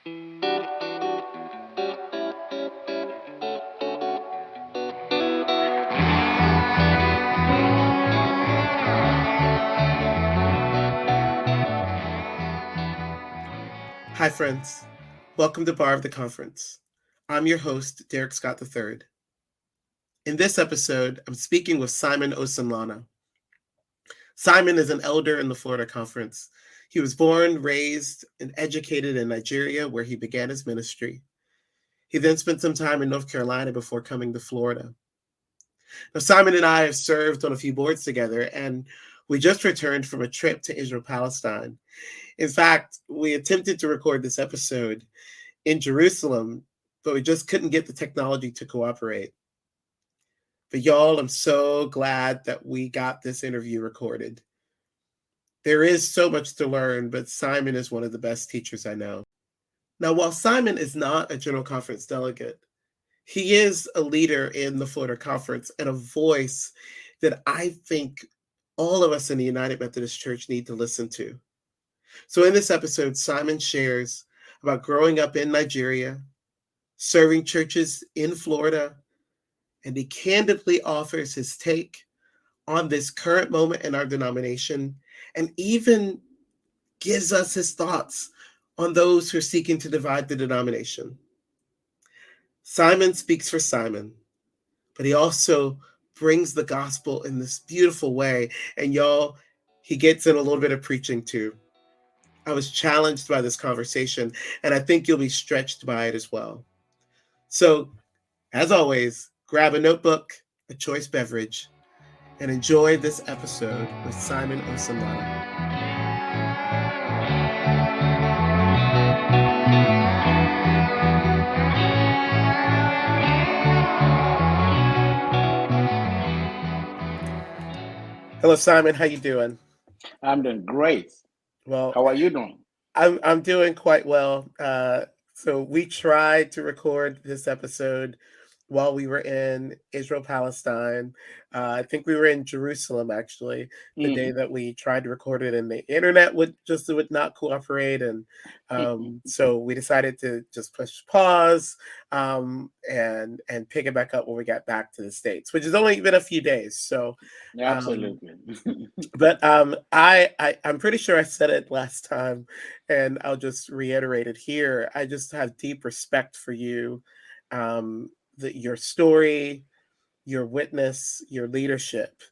Hi, friends. Welcome to Bar of the Conference. I'm your host, Derek Scott III. In this episode, I'm speaking with Simon Osunlana. Simon is an elder in the Florida Conference. He was born, raised, and educated in Nigeria, where he began his ministry. He then spent some time in North Carolina before coming to Florida. Now, Simon and I have served on a few boards together, and we just returned from a trip to Israel, Palestine. In fact, we attempted to record this episode in Jerusalem, but we just couldn't get the technology to cooperate. But y'all, I'm so glad that we got this interview recorded. There is so much to learn, but Simon is one of the best teachers I know. Now, while Simon is not a General Conference delegate, he is a leader in the Florida Conference and a voice that I think all of us in the United Methodist Church need to listen to. So in this episode, Simon shares about growing up in Nigeria, serving churches in Florida, and he candidly offers his take on this current moment in our denomination and even gives us his thoughts on those who are seeking to divide the denomination. Simon speaks for Simon, but he also brings the gospel in this beautiful way. And y'all, he gets in a little bit of preaching too. I was challenged by this conversation, and I think you'll be stretched by it as well. So, as always, grab a notebook, a choice beverage, and enjoy this episode with Simon Osunlana. Hello, Simon. How you doing? I'm doing great. Well, How are you doing? I'm doing quite well. So we tried to record this episode while we were in Israel, Palestine. I think we were in Jerusalem actually the day Hmm. that we tried to record it, and the internet would not cooperate, and so we decided to just push pause and pick it back up when we got back to the States, which has only been a few days. So. Um, Absolutely. but I'm pretty sure I said it last time, and I'll just reiterate it here. I just have deep respect for you, your story, your witness, your leadership,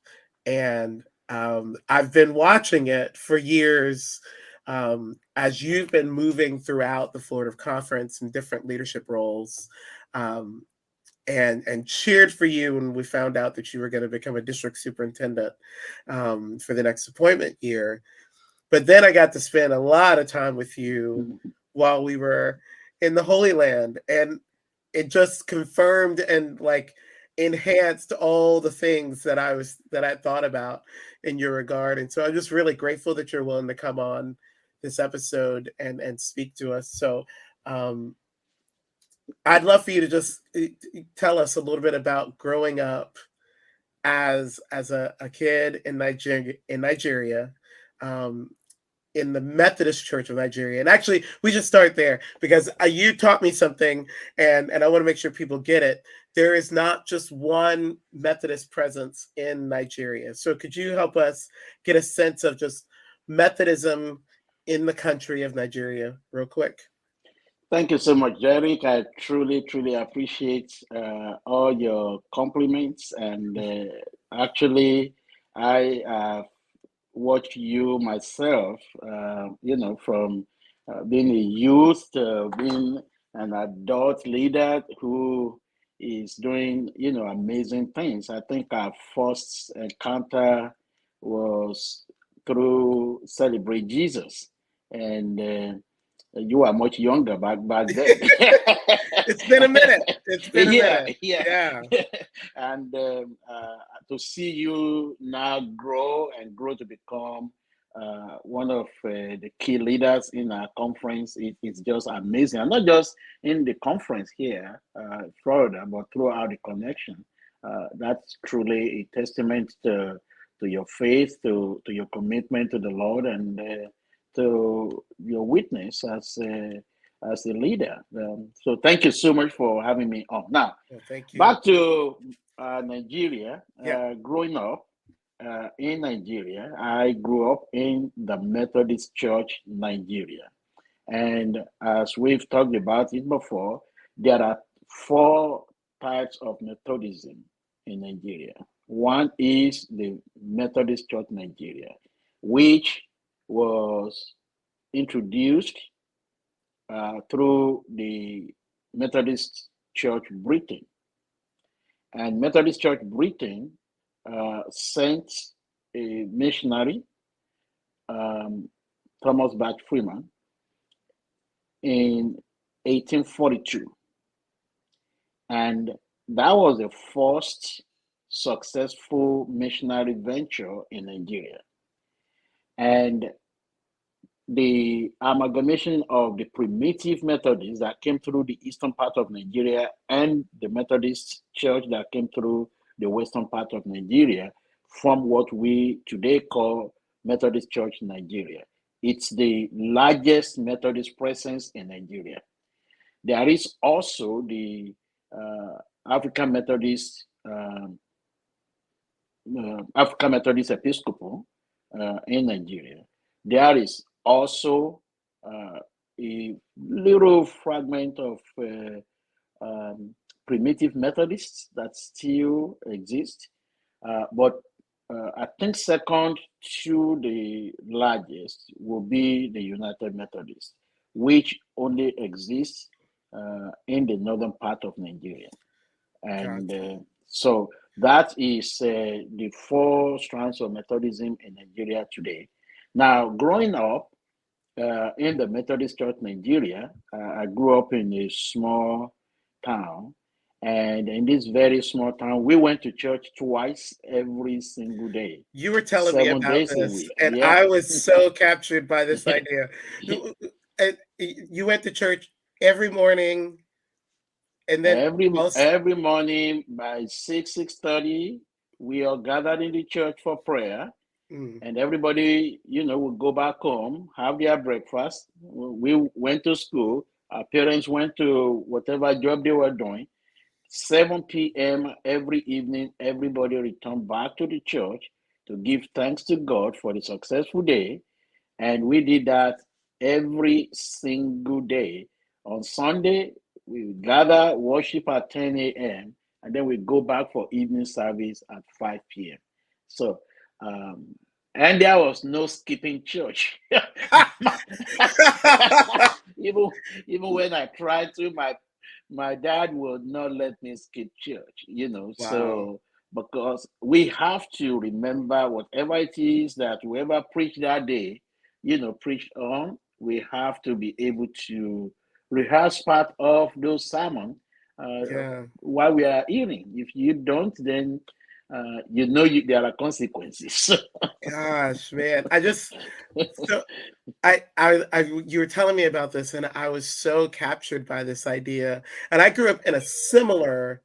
and I've been watching it for years as you've been moving throughout the Florida Conference in different leadership roles. Um, and cheered for you when we found out that you were going to become a district superintendent for the next appointment year. But then I got to spend a lot of time with you while we were in the Holy Land, and it just confirmed and like enhanced all the things that I thought about in your regard. And so I'm just really grateful that you're willing to come on this episode and speak to us. So um, I'd love for you to just tell us a little bit about growing up as a kid in Nigeria, um, in the Methodist Church of Nigeria. And actually, we should start there because you taught me something, and I want to make sure people get it. There is not just one Methodist presence in Nigeria. So could you help us get a sense of just Methodism in the country of Nigeria, real quick? Thank you so much, Derek. I truly, truly appreciate all your compliments. And actually, I watched you myself, from being a youth to being an adult leader who is doing, amazing things. I think our first encounter was through Celebrate Jesus. And you were much younger back then. It's been a minute. It's been a Yeah, minute. yeah. Yeah. And to see you now grow to become one of the key leaders in our conference, it's just amazing. And not just in the conference here, Florida, but throughout the connection. That's truly a testament to your faith, to your commitment to the Lord, and to your witness as as a leader. So thank you so much for having me on. Now, Well, thank you. back to Nigeria. Yeah. Growing up in Nigeria, I grew up in the Methodist Church, Nigeria. And as we've talked about it before, there are four types of Methodism in Nigeria. One is the Methodist Church Nigeria, which was introduced through the Methodist Church Britain. And Methodist Church Britain sent a missionary, um, Thomas Bach Freeman, in 1842. And that was the first successful missionary venture in Nigeria. And the amalgamation of the primitive Methodists that came through the eastern part of Nigeria and the Methodist church that came through the western part of Nigeria from what we today call Methodist Church Nigeria. It's the largest Methodist presence in Nigeria. There is also the uh, African Methodist African Methodist Episcopal in Nigeria. There is also a little fragment of primitive Methodists that still exist, but I think second to the largest will be the United Methodist, which only exists in the northern part of Nigeria. And Gotcha. so that is the four strands of Methodism in Nigeria today. Now, growing up in the Methodist Church Nigeria, I grew up in a small town. And in this very small town, we went to church twice every single day, You were telling me seven about days a this, week. and Yeah. I was so captured by this idea. And you went to church every morning, and then also, Every morning by 6:30, we are gathered in the church for prayer, mm, and everybody, would go back home, have their breakfast. We went to school. Our parents went to whatever job they were doing. 7 p.m. every evening, everybody returned back to the church to give thanks to God for the successful day. And we did that every single day. On Sunday, we gather, worship at 10 a.m., and then we go back for evening service at 5 p.m. So, um, and there was no skipping church. even, even when I tried to, my dad would not let me skip church, wow, so because we have to remember whatever it is that whoever preached that day, preached on, we have to be able to rehearse part of those sermons yeah, while we are eating. If you don't, then there are consequences. gosh, man, so you were telling me about this, and I was so captured by this idea. And I grew up in a similar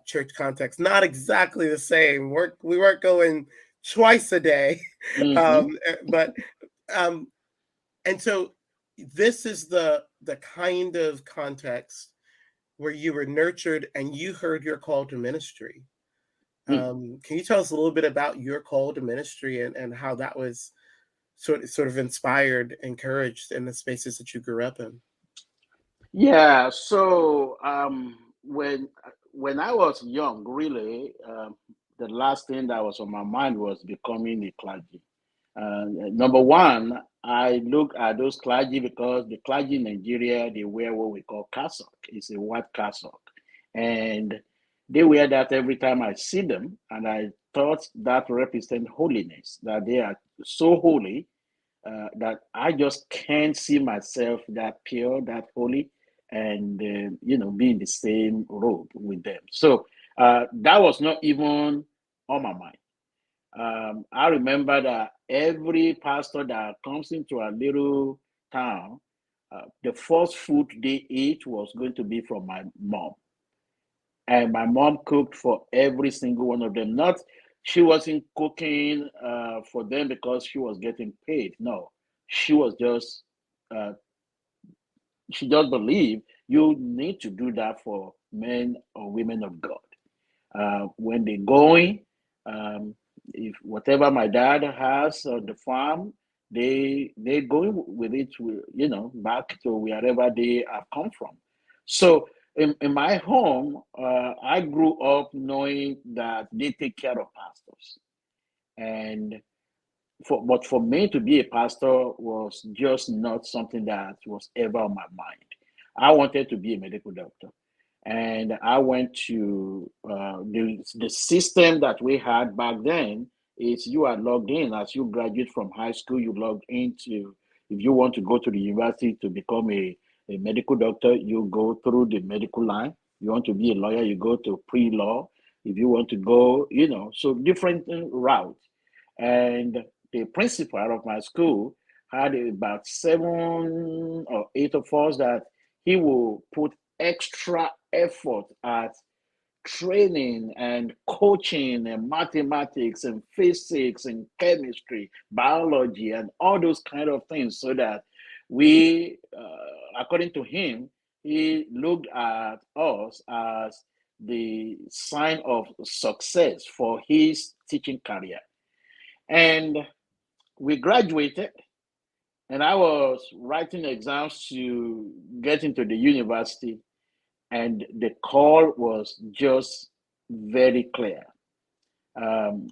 church context, not exactly the same. We weren't going twice a day, Hmm. but um, and so this is the kind of context where you were nurtured and you heard your call to ministry. Can you tell us a little bit about your call to ministry and how that was sort of inspired, encouraged in the spaces that you grew up in? Yeah, so when I was young, really, the last thing that was on my mind was becoming a clergy. Number one, I look at those clergy because the clergy in Nigeria, they wear what we call cassock. It's a white cassock, and they wear that every time I see them, and I thought that represent holiness, that they are so holy that I just can't see myself that pure, that holy, and be in the same robe with them. So that was not even on my mind. I remember that every pastor that comes into a little town, the first food they eat was going to be from my mom. And my mom cooked for every single one of them. Not she wasn't cooking for them because she was getting paid. No, she was just uh, she just believed you need to do that for men or women of God. When they're going, um, if whatever my dad has on the farm, they going with it, back to wherever they have come from. So in my home, I grew up knowing that they take care of pastors, and but for me to be a pastor was just not something that was ever on my mind. I wanted to be a medical doctor, and I went to the system that we had back then. Is you are logged in as you graduate from high school. You log into, if you want to go to the university to become a medical doctor, you go through the medical line. You want to be a lawyer, you go to pre-law. If you want to go, so different routes. And the principal of my school had about 7 or 8 of us that he will put extra effort at training and coaching and mathematics and physics and chemistry, biology, and all those kind of things, so that we, according to him, he looked at us as the sign of success for his teaching career. And we graduated, and I was writing exams to get into the university, and the call was just very clear. Um,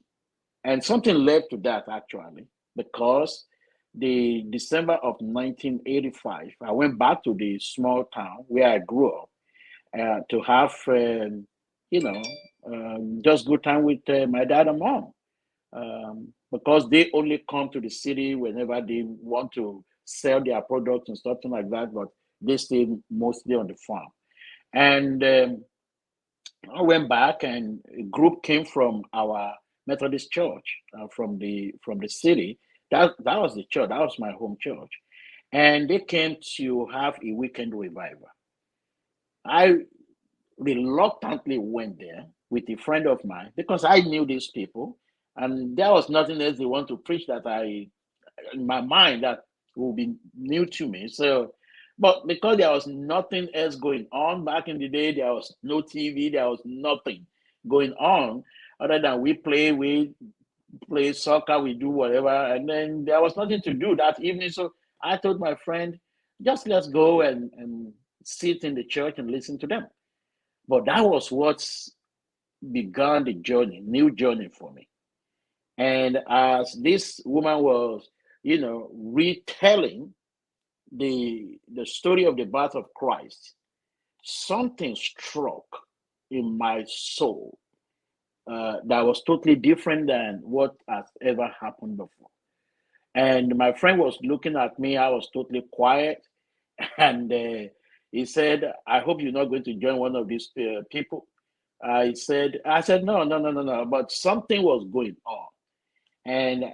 and something led to that actually, because the December of 1985, I went back to the small town where I grew up to have, you know, just good time with my dad and mom, because they only come to the city whenever they want to sell their products and something like that, but they stay mostly on the farm. And I went back, and a group came from our Methodist church, from the city. That was the church. That was my home church, and they came to have a weekend revival. I reluctantly went there with a friend of mine because I knew these people, and there was nothing else they want to preach that I, in my mind, that will be new to me. So, but because there was nothing else going on back in the day, there was no TV, there was nothing going on other than we play soccer, we do whatever, and then there was nothing to do that evening. So I told my friend, just let's go and sit in the church and listen to them. But that was what began the journey, new journey for me. And as this woman was, retelling the story of the birth of Christ, something struck in my soul that was totally different than what has ever happened before. And my friend was looking at me. I was totally quiet, and he said, "I hope you're not going to join one of these people." I said, no, no, no, no, no. But something was going on. And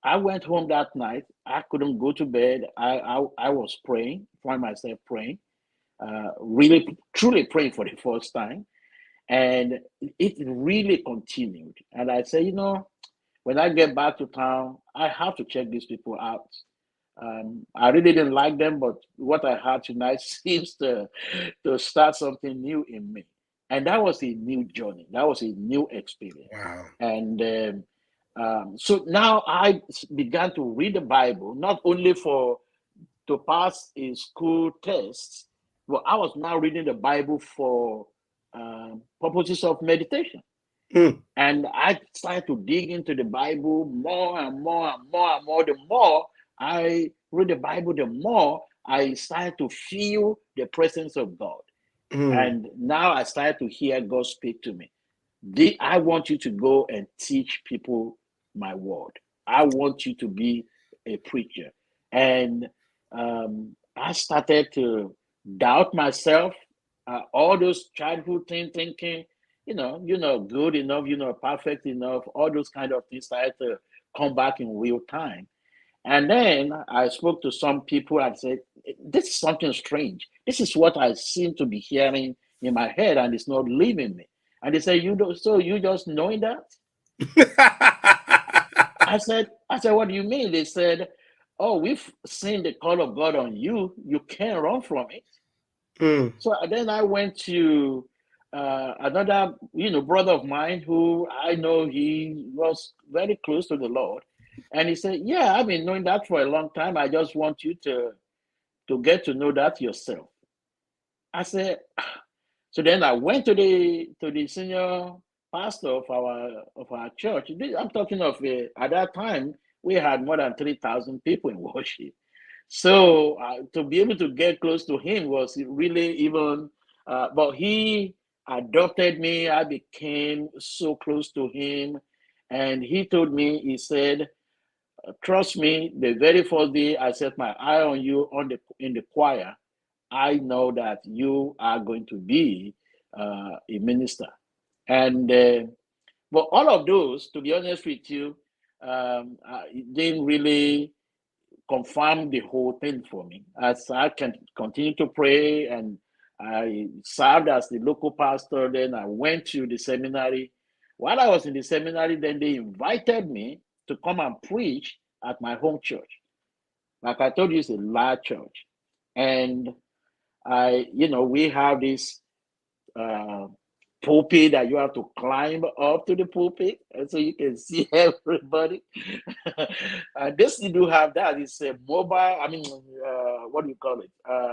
I went home that night. I couldn't go to bed. I was praying, find myself praying, really, truly praying for the first time. And it really continued. And I said, when I get back to town, I have to check these people out. I really didn't like them, but what I had tonight seems to start something new in me. And that was a new journey. That was a new experience. Wow. And so now I began to read the Bible, not only for to pass a school test, but I was now reading the Bible for purposes of meditation. Mm. And I started to dig into the Bible more and more and more and more. The more I read the Bible, the more I started to feel the presence of God. Mm. And now I started to hear God speak to me. I want you to go and teach people my word. I want you to be a preacher. And I started to doubt myself. All those childhood things, thinking, you're not good enough, you're not perfect enough. All those kind of things started to come back in real time. And then I spoke to some people and said, this is something strange. This is what I seem to be hearing in my head, and it's not leaving me. And they said, you don't, so you just knowing that? I said, what do you mean? They said, "Oh, we've seen the call of God on you. You can't run from it." Mm. So then I went to another, brother of mine who I know he was very close to the Lord, and he said, "Yeah, I've been knowing that for a long time. I just want you to get to know that yourself." I said, so then I went to the senior pastor of our church. I'm talking of at that time we had more than 3,000 people in worship. So to be able to get close to him was really even. But he adopted me. I became so close to him, and he told me, he said, "Trust me. The very first day I set my eye on you in the choir, I know that you are going to be a minister." And but all of those, to be honest with you, it didn't really confirm the whole thing for me. As I can continue to pray, and I served as the local pastor, then I went to the seminary. While I was in the seminary, then they invited me to come and preach at my home church. Like I told you, it's a large church. And we have this uh, pulpit that you have to climb up to the pulpit, and so you can see everybody. This you do have that. It's a mobile. I mean, what do you call it?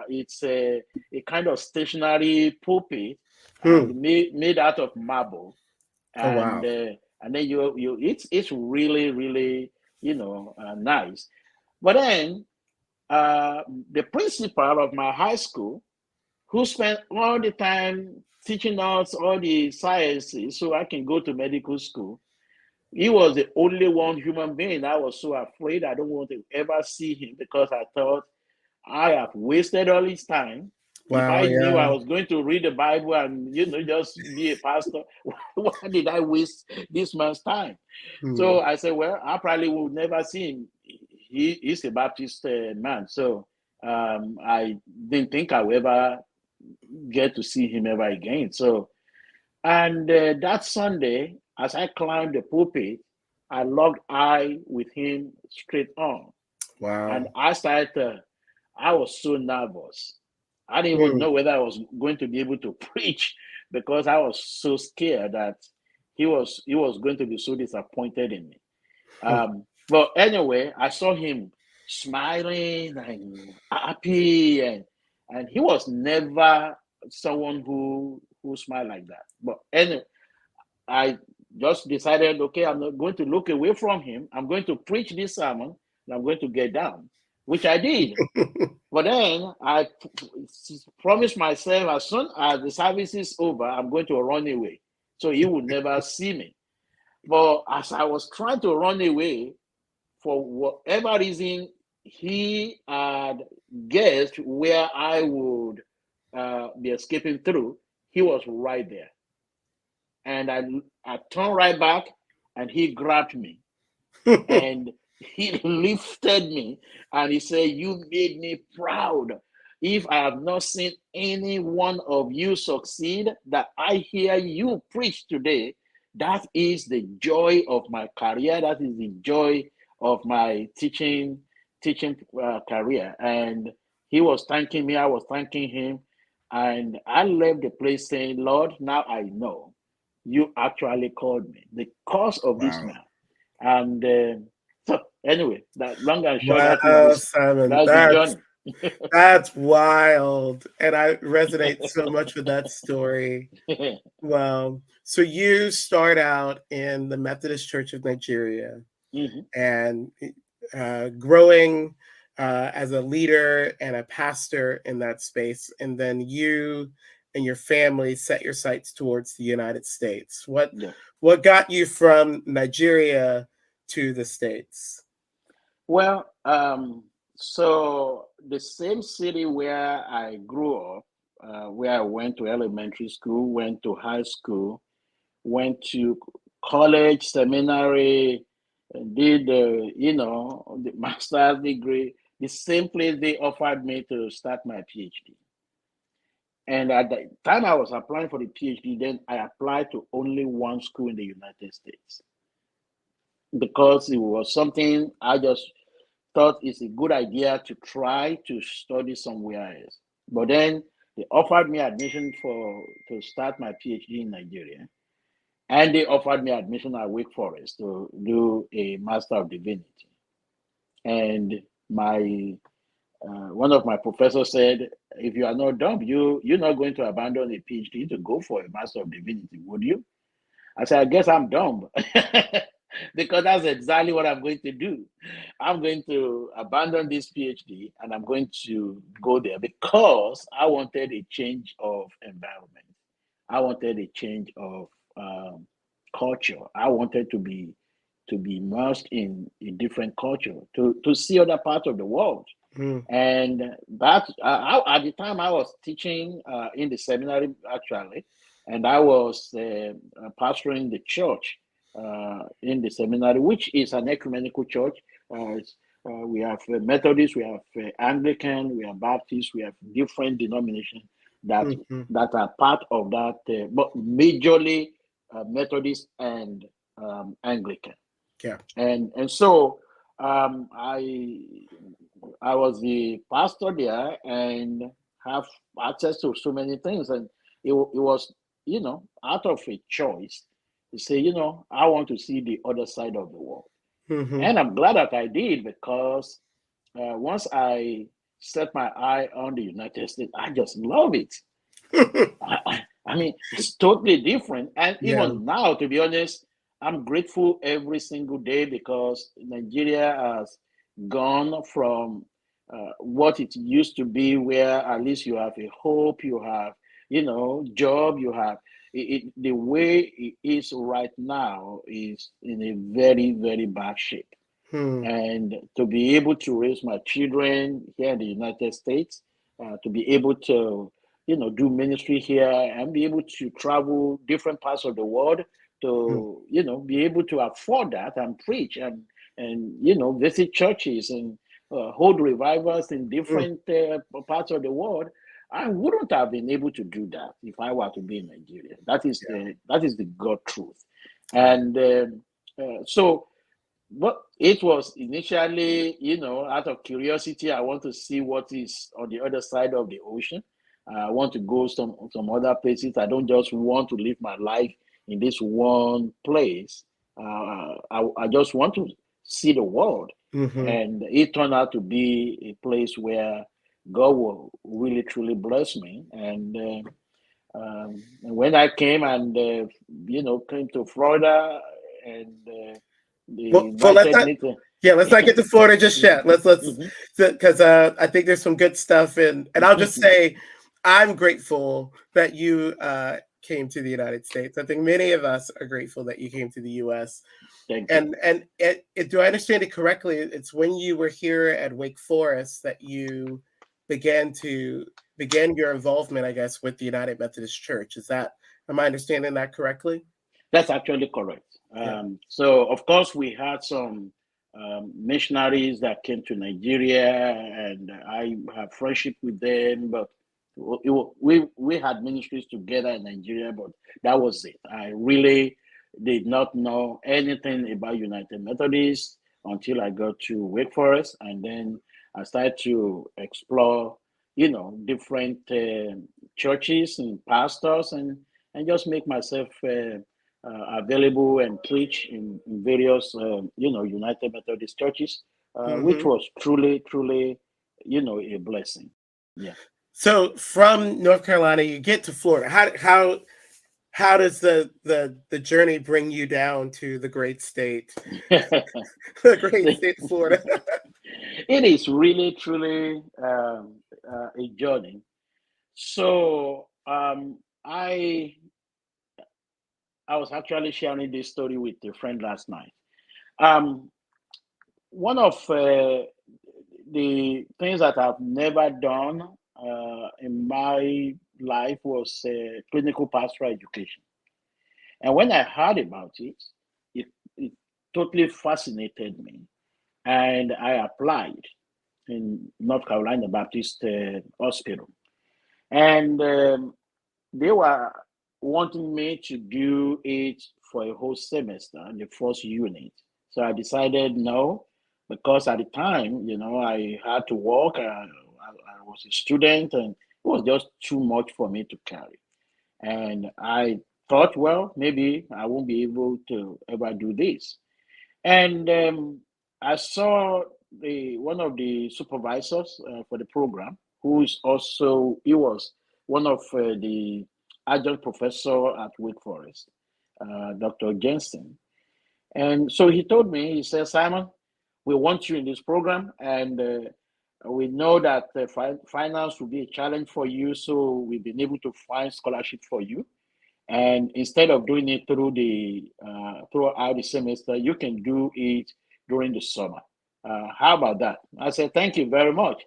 It's a kind of stationary pulpit, Hmm. made out of marble, Oh and wow. uh, and then it's really really nice. But then uh, the principal of my high school, who spent all the time teaching us all the sciences so I can go to medical school. He was the only one human being I was so afraid I don't want to ever see him, because I thought I have wasted all his time. If Wow. I knew I Yeah. was going to read the Bible and just be a pastor, why did I waste this man's time? Hmm. So I said, well, I probably will never see him. He's a Baptist man, so I didn't think I would ever get to see him ever again. So, and that Sunday, as I climbed the pulpit, I locked eye with him straight on, and Wow. I was so nervous. I didn't even Hmm. know whether I was going to be able to preach, because I was so scared that he was going to be so disappointed in me. Hmm. But anyway, I saw him smiling and happy, and he was never someone who smiled like that. But anyway, I just decided, okay, I'm not going to look away from him. I'm going to preach this sermon, and I'm going to get down, which I did. But then I promised myself, as soon as the service is over, I'm going to run away, so he would never see me. But as I was trying to run away, for whatever reason, he had guessed where I would be escaping through. He was right there. And I turned right back, and he grabbed me, and he lifted me, and he said, "You made me proud. If I have not seen any one of you succeed that I hear you preach today, that is the joy of my career. That is the joy of my teaching career." And he was thanking me. I was thanking him. And I left the place saying, "Lord, now I know you actually called me because of this Wow. man." And so anyway, that long and short, that is Wow, this. Simon. That's the journey. That's wild. And I resonate so much with that story. Well, so you start out in the Methodist Church of Nigeria Mhm. and growing as a leader and a pastor in that space. And then you and your family set your sights towards the United States. Yeah. What got you from Nigeria to the States? Well, so the same city where I grew up, where I went to elementary school, went to high school, went to college, seminary, did the master's degree. The same place they offered me to start my PhD. And at the time I was applying for the PhD, then I applied to only one school in the United States, because it was something I just thought it's a good idea to try to study somewhere else. But then they offered me admission for to start my PhD in Nigeria, and they offered me admission at Wake Forest to do a Master of Divinity. And my one of my professors said, "If you are not dumb, you're not going to abandon a PhD to go for a Master of Divinity, would you?" I said, "I guess I'm dumb." Because that's exactly what I'm going to do. I'm going to abandon this PhD and I'm going to go there because I wanted a change of environment. I wanted a change of culture. I wanted to be immersed in a different culture, to see other parts of the world. Mm, And that at the time I was teaching in the seminary actually, and I was pastoring the church in the seminary, which is an ecumenical church. We have Methodist, we have Anglican, we have Baptist, we have different denominations that mhm. that are part of that, but majorly Methodist and Anglican. Yeah. And so I was the pastor there and have access to so many things, and it was out of a choice to say I want to see the other side of the world, Hmm. and I'm glad that I did because once I set my eye on the United States, I just love it. I mean, it's totally different. And Yeah. even now, to be honest, I'm grateful every single day because Nigeria has gone from what it used to be, where at least you have a hope, you have, job, you have the way it is right now is in a very, very bad shape. Hmm. And to be able to raise my children here in the United States, to be able to, do ministry here and be able to travel different parts of the world Hmm. to, be able to afford that and preach and visit churches and hold revivals in Hmm. different parts of the world. I wouldn't have been able to do that if I were to be in Nigeria. Yeah. That is the God truth, Wow. and so. But it was initially, out of curiosity, I want to see what is on the other side of the ocean. I want to go some other places. I don't just want to live my life in this one place. I just want to see the world, Hmm. and it turned out to be a place where God will really truly bless me. And when I came and came to Florida and they Well, let's invited not. me to. Yeah, let's not get to Florida just yet. Let's Mhm, because I think there's some good stuff, and I'll just mhm. say I'm grateful that you came to the United States. I think many of us are grateful that you came to the U.S. Thank you. And do I understand it correctly? It's when you were here at Wake Forest that you began to began your involvement, I guess, with the United Methodist Church. Is that am I understanding that correctly? That's actually correct. Yeah. So, of course, we had some missionaries that came to Nigeria, and I have friendship with them. But we had ministries together in Nigeria, but that was it. I really did not know anything about United Methodist until I got to Wake Forest, and then I started to explore, different churches and pastors, and just make myself. Available and preach in various, United Methodist churches, which Hmm. was truly, truly, a blessing. Yeah. So from North Carolina, you get to Florida. How does the journey bring you down to the great state, the great it state of Florida? is really, truly a journey. So I was actually sharing this story with a friend last night. Um, One of the things that I've never done in my life was clinical pastoral education. And when I heard about it totally fascinated me. And I applied in North Carolina Baptist Hospital. And they were wanting me to do it for a whole semester, the first unit. So I decided no. because at the time, I had to work. I was a student, and it was just too much for me to carry. And I thought, well, maybe I won't be able to ever do this. And I saw the one of the supervisors for the program, who is also he was one of the adjunct professor at Wake Forest, Dr. Jensen. And so he told me, he said, Simon, we want you in this program, and we know that finance will be a challenge for you, so we've been able to find scholarship for you. And instead of doing it throughout the semester, you can do it during the summer. How about that? I said, thank you very much.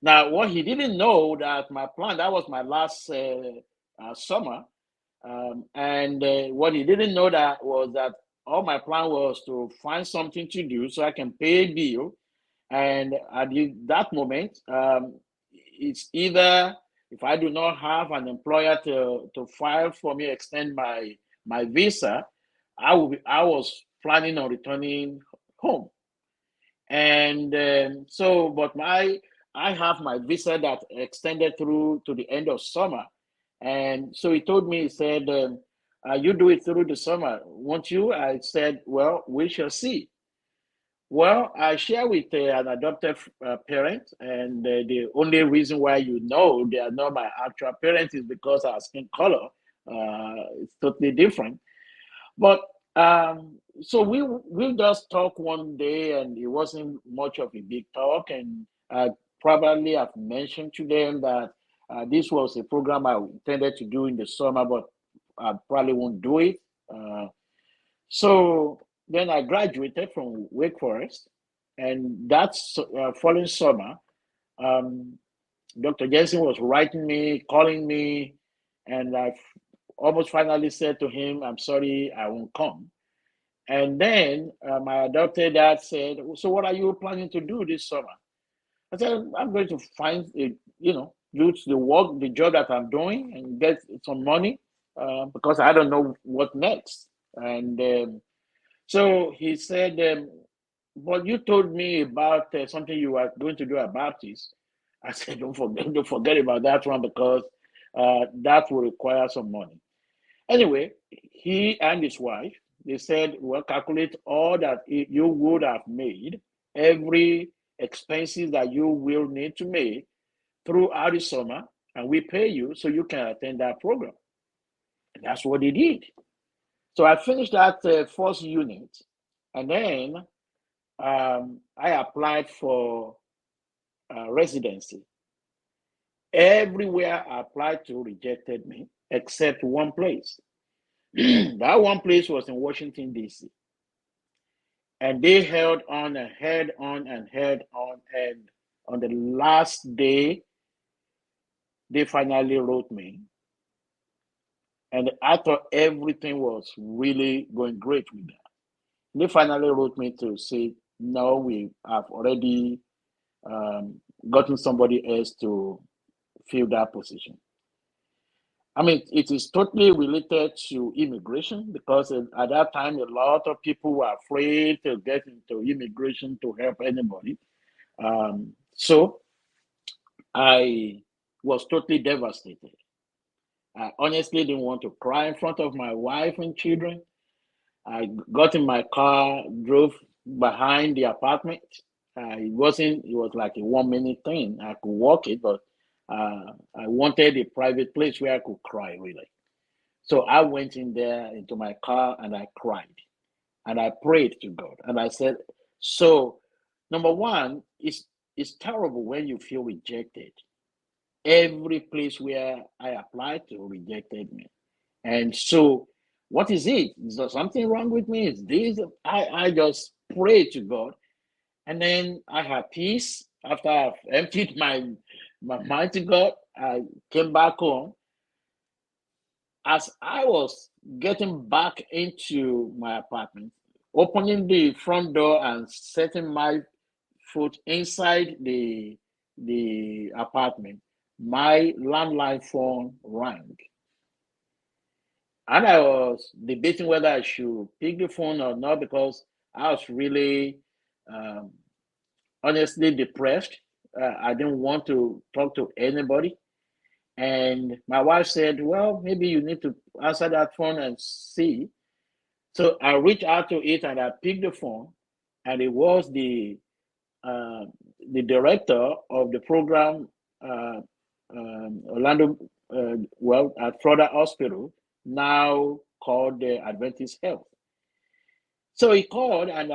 Now, what he didn't know that my plan, that was my last summer. And what he didn't know that was that all my plan was to find something to do so I can pay a bill. And at that moment, it's either if I do not have an employer to file for me, extend my visa, I was planning on returning home. And but I have my visa that extended through to the end of summer. And so he told me, he said, you do it through the summer, won't you? I said, well, we shall see. Well, I share with an adopted parent, and the only reason why they are not my actual parents is because our skin color is totally different. But so we just talk one day, and it wasn't much of a big talk. And probably I've mentioned to them that this was a program I intended to do in the summer, but I probably won't do it. Uh, so then I graduated from Wake Forest, and that's following summer. Um, Dr. Jensen was writing me, calling me, and I almost finally said to him, I'm sorry, I won't come. And then my adopted dad said, so what are you planning to do this summer? I said, I'm going to find, do the work, the job that I'm doing and get some money because I don't know what next. And so he said, but you told me about something you were going to do at Baptist. I said, don't forget about that one because that will require some money. Anyway, he and his wife, they said, well, calculate all that you would have made, every expenses that you will need to make throughout the summer, and we pay you so you can attend that program. And that's what they did. So I finished that first unit, and then I applied for residency. Everywhere I applied to rejected me, except one place. That one place was in Washington, D.C. And they held on and held on and held on. And on the last day, they finally wrote me. And I thought everything was really going great with that. They finally wrote me to say, no, we have already gotten somebody else to fill that position. I mean, it is totally related to immigration because at that time, a lot of people were afraid to get into immigration to help anybody. So I was totally devastated. I honestly didn't want to cry in front of my wife and children. I got in my car, drove behind the apartment. It was like a 1 minute thing. I could walk it, but I wanted a private place where I could cry, really. So I went in there into my car and I cried and I prayed to God. And I said, so number one, it's terrible when you feel rejected. Every place where I applied to rejected me. And so what is it? Is there something wrong with me? Is this I just prayed to God, and then I had peace after I've emptied my mind to God. I came back home. As I was getting back into my apartment, opening the front door and setting my foot inside the apartment, my landline phone rang. And I was debating whether I should pick the phone or not because I was really um, honestly depressed. I didn't want to talk to anybody. And my wife said, well, maybe you need to answer that phone and see. So I reached out to it and I picked the phone, and it was uh, the director of the program, uh, Orlando, at Florida Hospital, now called the Adventist Health. So he called and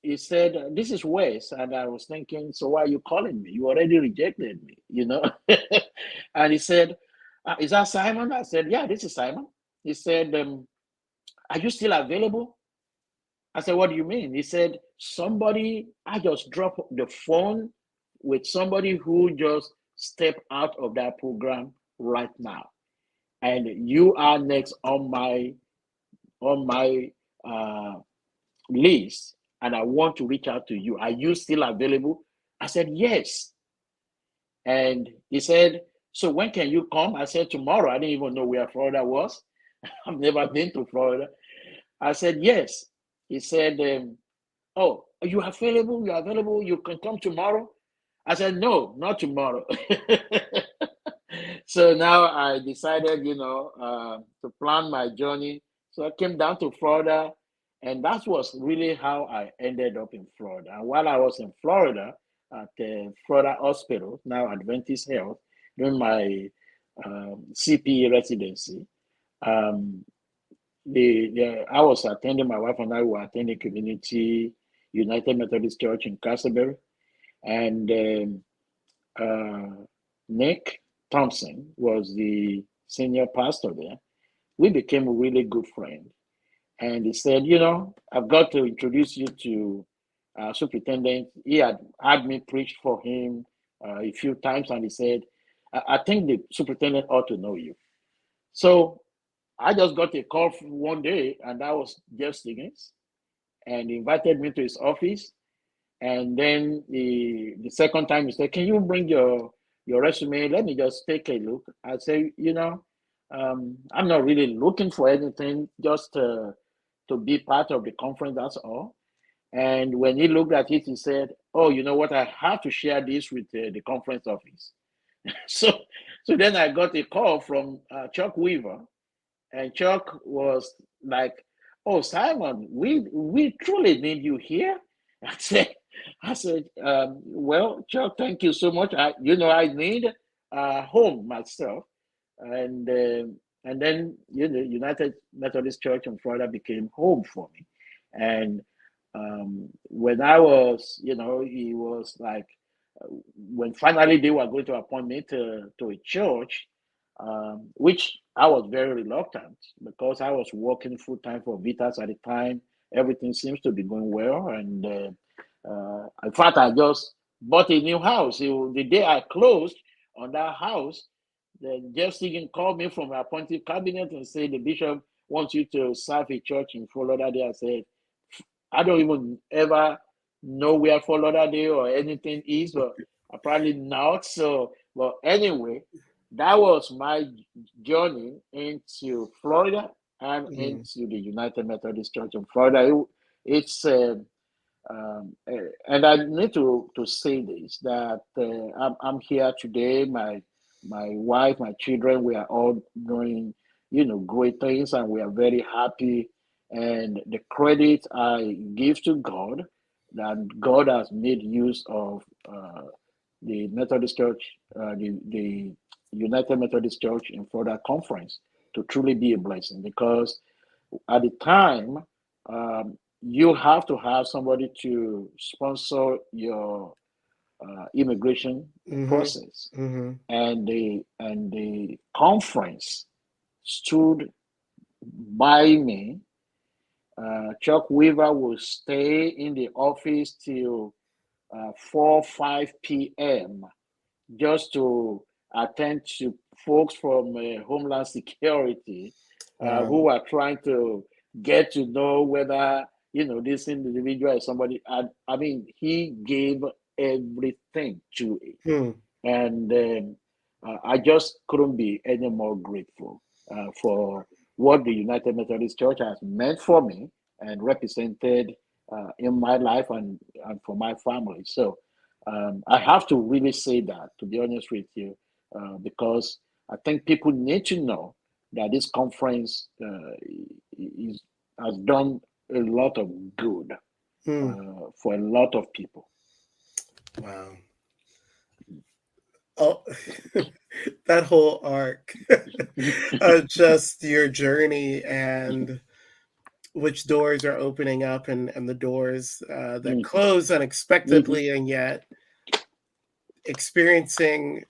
he said, this is Wes. And I was thinking, so why are you calling me? You already rejected me, you know? And he said, is that Simon? I said, yeah, this is Simon. He said, are you still available? I said, what do you mean? He said, I just dropped the phone with somebody who just stepped out of that program right now. And you are next on my uh, list, and I want to reach out to you. Are you still available? I said, yes. And he said, so when can you come? I said, tomorrow. I didn't even know where Florida was. I've never been to Florida. I said, yes. He said, oh, are you available? You're available? You can come tomorrow? I said, no, not tomorrow. So now I decided, to plan my journey. So I came down to Florida, and that was really how I ended up in Florida. And while I was in Florida at the Florida Hospital, now Adventist Health, doing my CPE residency, um, I was attending, my wife and I were attending Community United Methodist Church in Castleberry, and Nick Thompson was the senior pastor there. We became a really good friend. And he said, I've got to introduce you to superintendent. He had me preach for him a few times, and he said, I think the superintendent ought to know you. So I just got a call one day, and that was Jeff Stiggins, and he invited me to his office. And then the second time he said, can you bring your resume? Let me just take a look. I say, I'm not really looking for anything, just to be part of the conference, that's all. And when he looked at it, he said, oh, you know what? I have to share this with the conference office. So, so then I got a call from Chuck Weaver, and Chuck was like, "Oh, Simon, we truly need you here." I said, "Well, Chuck, thank you so much. I need a home myself." And then United Methodist Church in Florida became home for me. And when I was, he was like, when finally they were going to appoint me to a church, which I was very reluctant because I was working full time for Vitas at the time. Everything seems to be going well, and in fact, I just bought a new house. The day I closed on that house, then Jeff Stiggin called me from the appointed cabinet and said the bishop wants you to serve a church in Fort Lauderdale. I said, I don't even ever know where Fort Lauderdale or anything is, but apparently not. So, well, anyway, that was my journey into Florida and Mm, into the United Methodist Church in Florida. It's and I need to say this that I'm here today. My wife, my children, we are all doing great things, and we are very happy. And the credit I give to God that God has made use of the Methodist Church, the United Methodist Church in Florida Conference to truly be a blessing because at the time, you have to have somebody to sponsor your immigration mm-hmm, process, mm-hmm, and the conference stood by me. Chuck Weaver will stay in the office till 4 5 p.m. just to attend to folks from Homeland Security wow, who are trying to get to know whether this individual is somebody. I mean, he gave everything to it, hmm, and I just couldn't be any more grateful for what the United Methodist Church has meant for me and represented in my life and for my family. So I have to really say that, to be honest with you, because I think people need to know that this conference is, has done a lot of good Hmm. for a lot of people. Wow. Oh, that whole arc, just your journey and which doors are opening up and the doors that Mm, close mhm, unexpectedly, and yet experiencing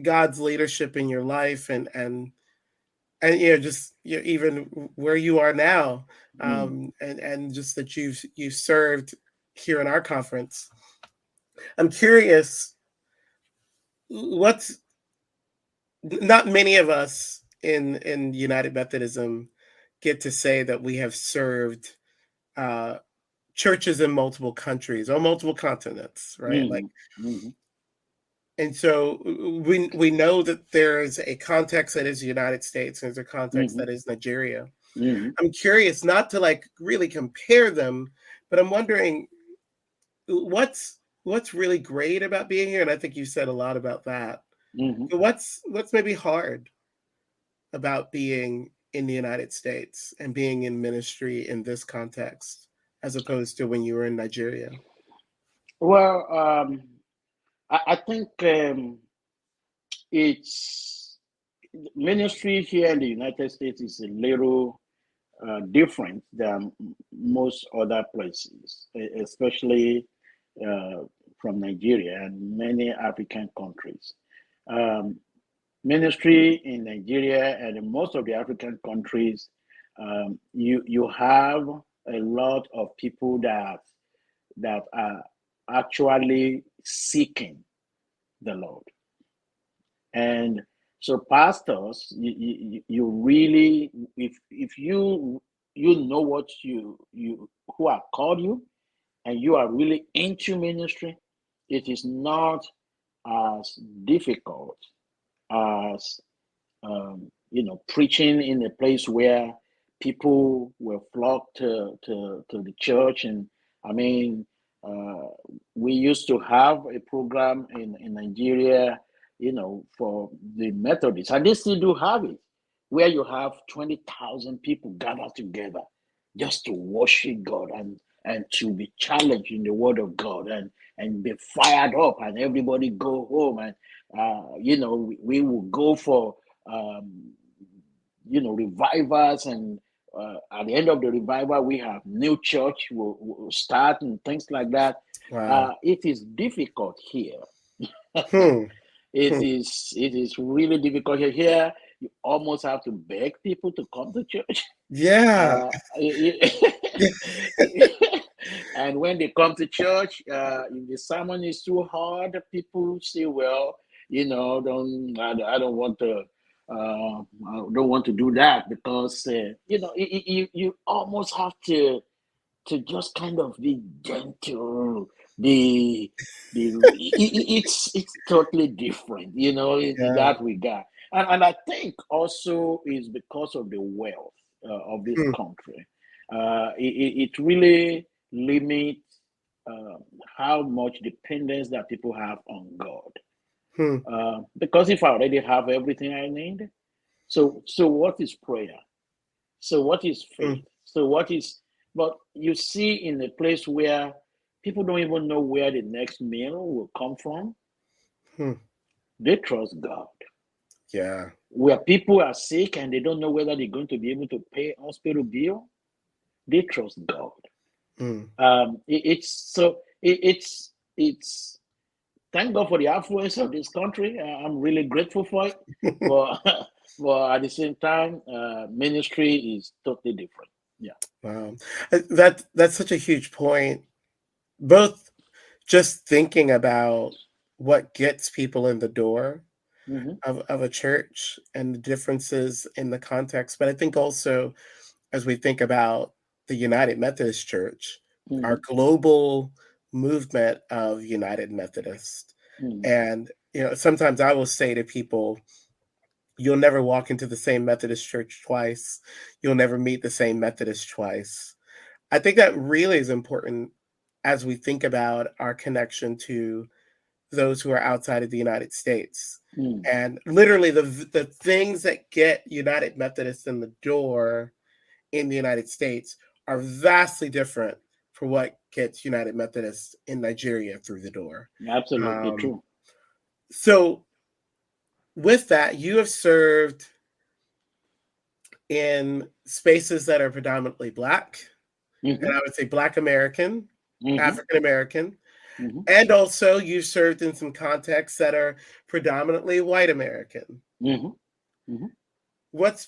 God's leadership in your life and just even where you are now, mm, and just that you've served here in our conference. I'm curious, what's not many of us in United Methodism get to say that we have served uh, churches in multiple countries or multiple continents, right? Like, mhm, mhm, and so we know that there is a context that is the United States and there's a context mhm, that is Nigeria. mhm, I'm curious, not to like really compare them, but I'm wondering what's really great about being here, and I think you said a lot about that. mhm. But what's maybe hard about being in the United States and being in ministry in this context, as opposed to when you were in Nigeria? Well, I think it's ministry here in the United States is a little different than most other places, especially uh, from Nigeria and many African countries. Um, Ministry in Nigeria and in most of the African countries, you have a lot of people that are actually seeking the Lord. And so pastors, you really, if you know what you who are called you and you are really into ministry, it is not as difficult as preaching in a place where people will flock to the church. And I mean, uh, we used to have a program in Nigeria, for the Methodists, and they still do have it, where you have 20,000 people gathered together just to worship God and to be challenged in the Word of God and be fired up, and everybody go home and we will go for um, revivals, and at the end of the revival, we have new church will start and things like that. Wow. It is difficult here. Hmm. It Hmm. is really difficult here. Here, you almost have to beg people to come to church. Yeah. Uh, and when they come to church, if the sermon is too hard, people say, "Well, don't I don't want to." I don't want to do that because you almost have to just kind of be gentle. The it's totally different, in Yeah. that regard, and I think also is because of the wealth of this Hmm. country. It really limits uh, how much dependence that people have on God. Hmm. Because if I already have everything I need, so what is prayer? So what is Hmm. faith? So what is, but you see in a place where people don't even know where the next meal will come from, Hmm. they trust God. Yeah. Where people are sick and they don't know whether they're going to be able to pay hospital bill, they trust God. Hmm. It's thank God for the affluence of this country. I'm really grateful for it, but but at the same time, ministry is totally different. Yeah. Wow. That's such a huge point. Both just thinking about what gets people in the door Hmm. of a church and the differences in the context, but I think also as we think about the United Methodist Church, our Hmm. global movement of United Methodist. Hmm. And sometimes I will say to people, you'll never walk into the same Methodist church twice. You'll never meet the same Methodist twice. I think that really is important as we think about our connection to those who are outside of the United States. Mm, And literally, the things that get United Methodists in the door in the United States are vastly different for what gets United Methodists in Nigeria through the door. absolutely Um, true. so, with that, you have served in spaces that are predominantly Black, and Hmm. I would say Black American, Hmm. African American, Hmm. and also you've served in some contexts that are predominantly White American. Hmm. Hmm. What's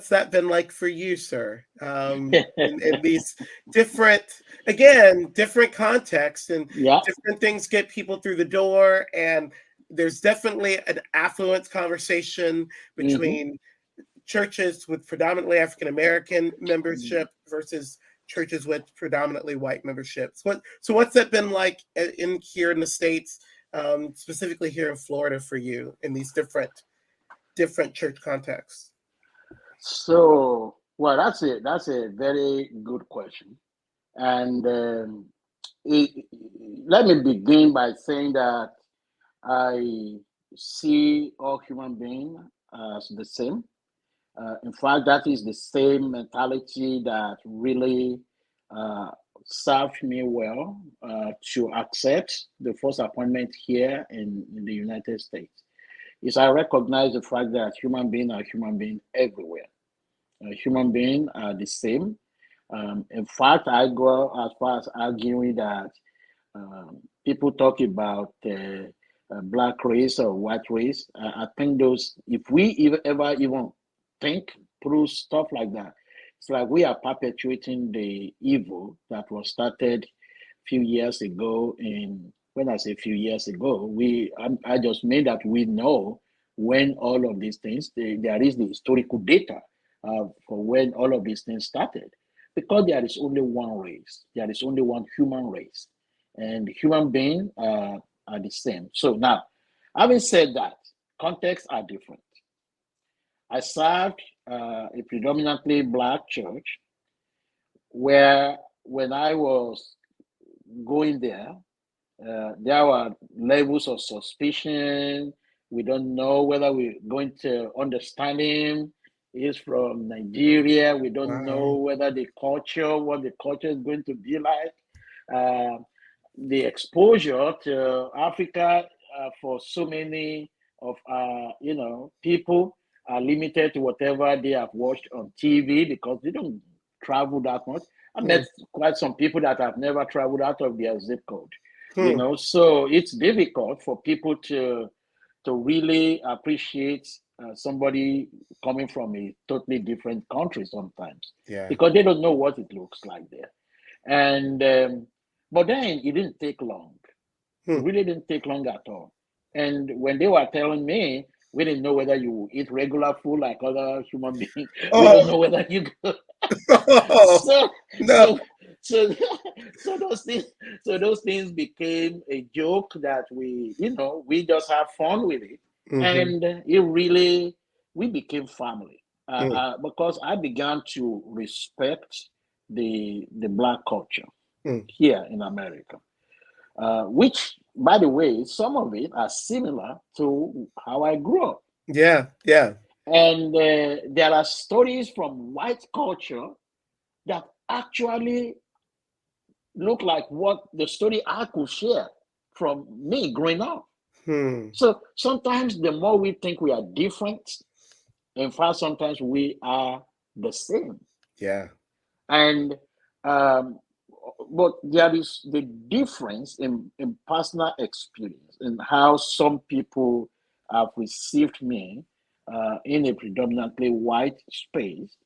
that been like for you, sir? In these different, again, different contexts and Yeah. different things get people through the door, and there's definitely an affluence conversation Hmm. between churches with predominantly African American membership versus churches with predominantly white memberships. What's that been like in here in the States, specifically here in Florida for you in these different church contexts? So, well, that's a very good question, and it, let me begin by saying that I see all human beings as the same. In fact, that is the same mentality that really uh, served me well to accept the first appointment here in the United States. Is I recognize the fact that human beings are human beings everywhere. Human beings are the same. In fact, I go as far as arguing that people talk about black race or white race. I think those, if we ever even think through stuff like that, it's like we are perpetuating the evil that was started few years ago. In when I say few years ago, I just mean that we know when all of these things, there is the historical data for when all of these things started, because there is only one race, there is only one human race, and human beings are the same. So now, having said that, contexts are different. I served a predominantly black church where when I was going there were levels of suspicion. We don't know whether we're going to understand him. He's from Nigeria. We don't know Wow. whether what the culture is going to be like. Uh, the exposure to Africa for so many of people are limited to whatever they have watched on TV because they don't travel that much. I met Hmm. quite some people that have never traveled out of their zip code, Hmm. so it's difficult for people to really appreciate somebody coming from a totally different country sometimes Yeah. because they don't know what it looks like there. And but then it didn't take long. It Hmm. really didn't take long at all. And when they were telling me, we didn't know whether you eat regular food like other human beings. We Oh, don't know whether you go. oh so no. so so so those things became a joke that we just have fun with it, Hmm. and it really we became family Hmm. because I began to respect the black culture Hmm. here in America, which, by the way, some of it are similar to how I grew up. Yeah. Yeah. And there are stories from white culture that actually look like what the story I could share from me growing up. Hmm. So sometimes the more we think we are different, in fact, sometimes we are the same. Yeah. And um, but there is the difference in personal experience and how some people have received me in a predominantly white space,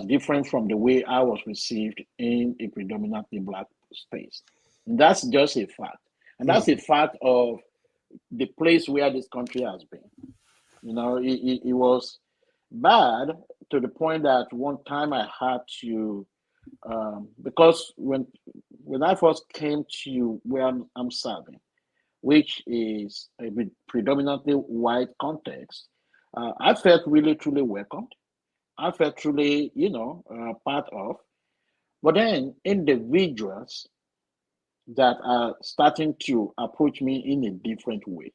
different from the way I was received in a predominantly black space. And that's just a fact. And that's a Hmm. fact of the place where this country has been. It was bad to the point that one time I had to, because when I first came to where I'm serving, which is a predominantly white context, I felt really truly welcomed. I felt truly, part of. But then individuals that are starting to approach me in a different way.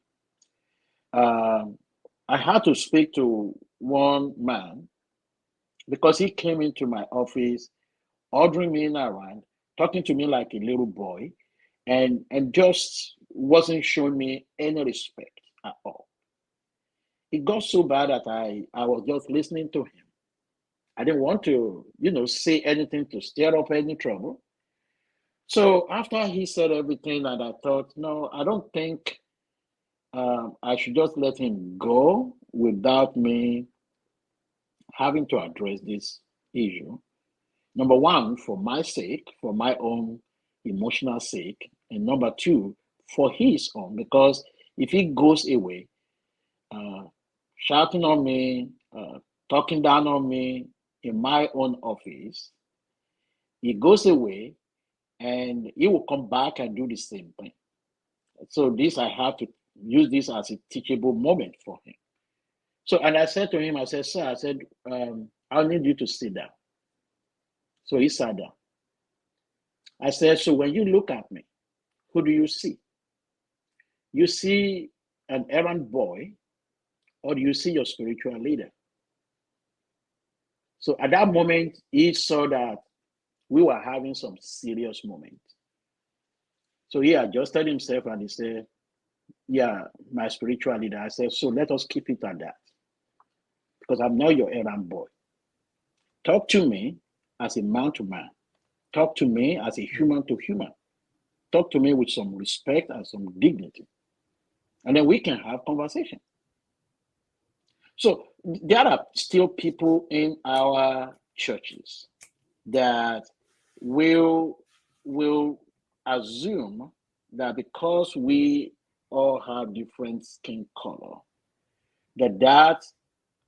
Um, I had to speak to one man because he came into my office, ordering me around, talking to me like a little boy, and just wasn't showing me any respect at all. It got so bad that I was just listening to him. I didn't want to, say anything to stir up any trouble. So after he said everything, and I thought, no, I don't think I should just let him go without me having to address this issue. Number one, for my sake, for my own emotional sake, and number two, for his own, because if he goes away, uh, shouting on me, talking down on me in my own office, he goes away and he will come back and do the same thing. So this I have to use this as a teachable moment for him. So and I said to him, I said, sir, I said, I'll need you to sit down. So he sat down. I said, so when you look at me, who do you see? You see an errand boy, or do you see your spiritual leader? So at that moment, he saw that we were having some serious moment. So he adjusted himself and he said, yeah, my spiritual leader. I said, so let us keep it at that because I'm not your errand boy. Talk to me as a man to man. Talk to me as a human to human. Talk to me with some respect and some dignity. And then we can have conversation. So there are still people in our churches that will will assume that because we all have different skin color, that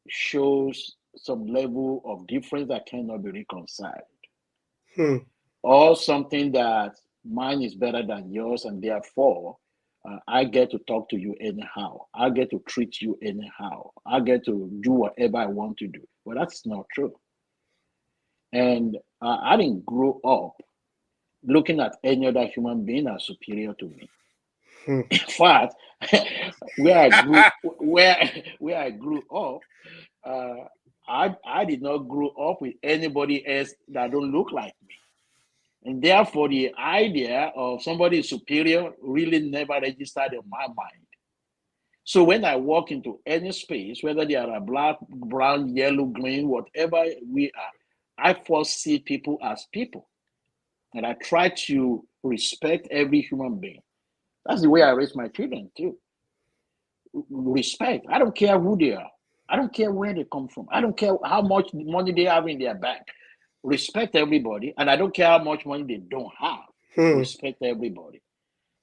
shows some level of difference that cannot be reconciled, Hmm. or something that mine is better than yours, and therefore I get to talk to you anyhow. I get to treat you anyhow. I get to do whatever I want to do. Well, that's not true. And I didn't grow up looking at any other human being as superior to me. Hmm. In fact, where I grew up, uh, I did not grow up with anybody else that don't look like me. And therefore, the idea of somebody superior really never registered in my mind. So when I walk into any space, whether they are a black, brown, yellow, green, whatever we are, I first see people as people. And I try to respect every human being. That's the way I raise my children too. Respect. I don't care who they are. I don't care where they come from. I don't care how much money they have in their bank. Respect everybody. And I don't care how much money they don't have. Hmm. Respect everybody.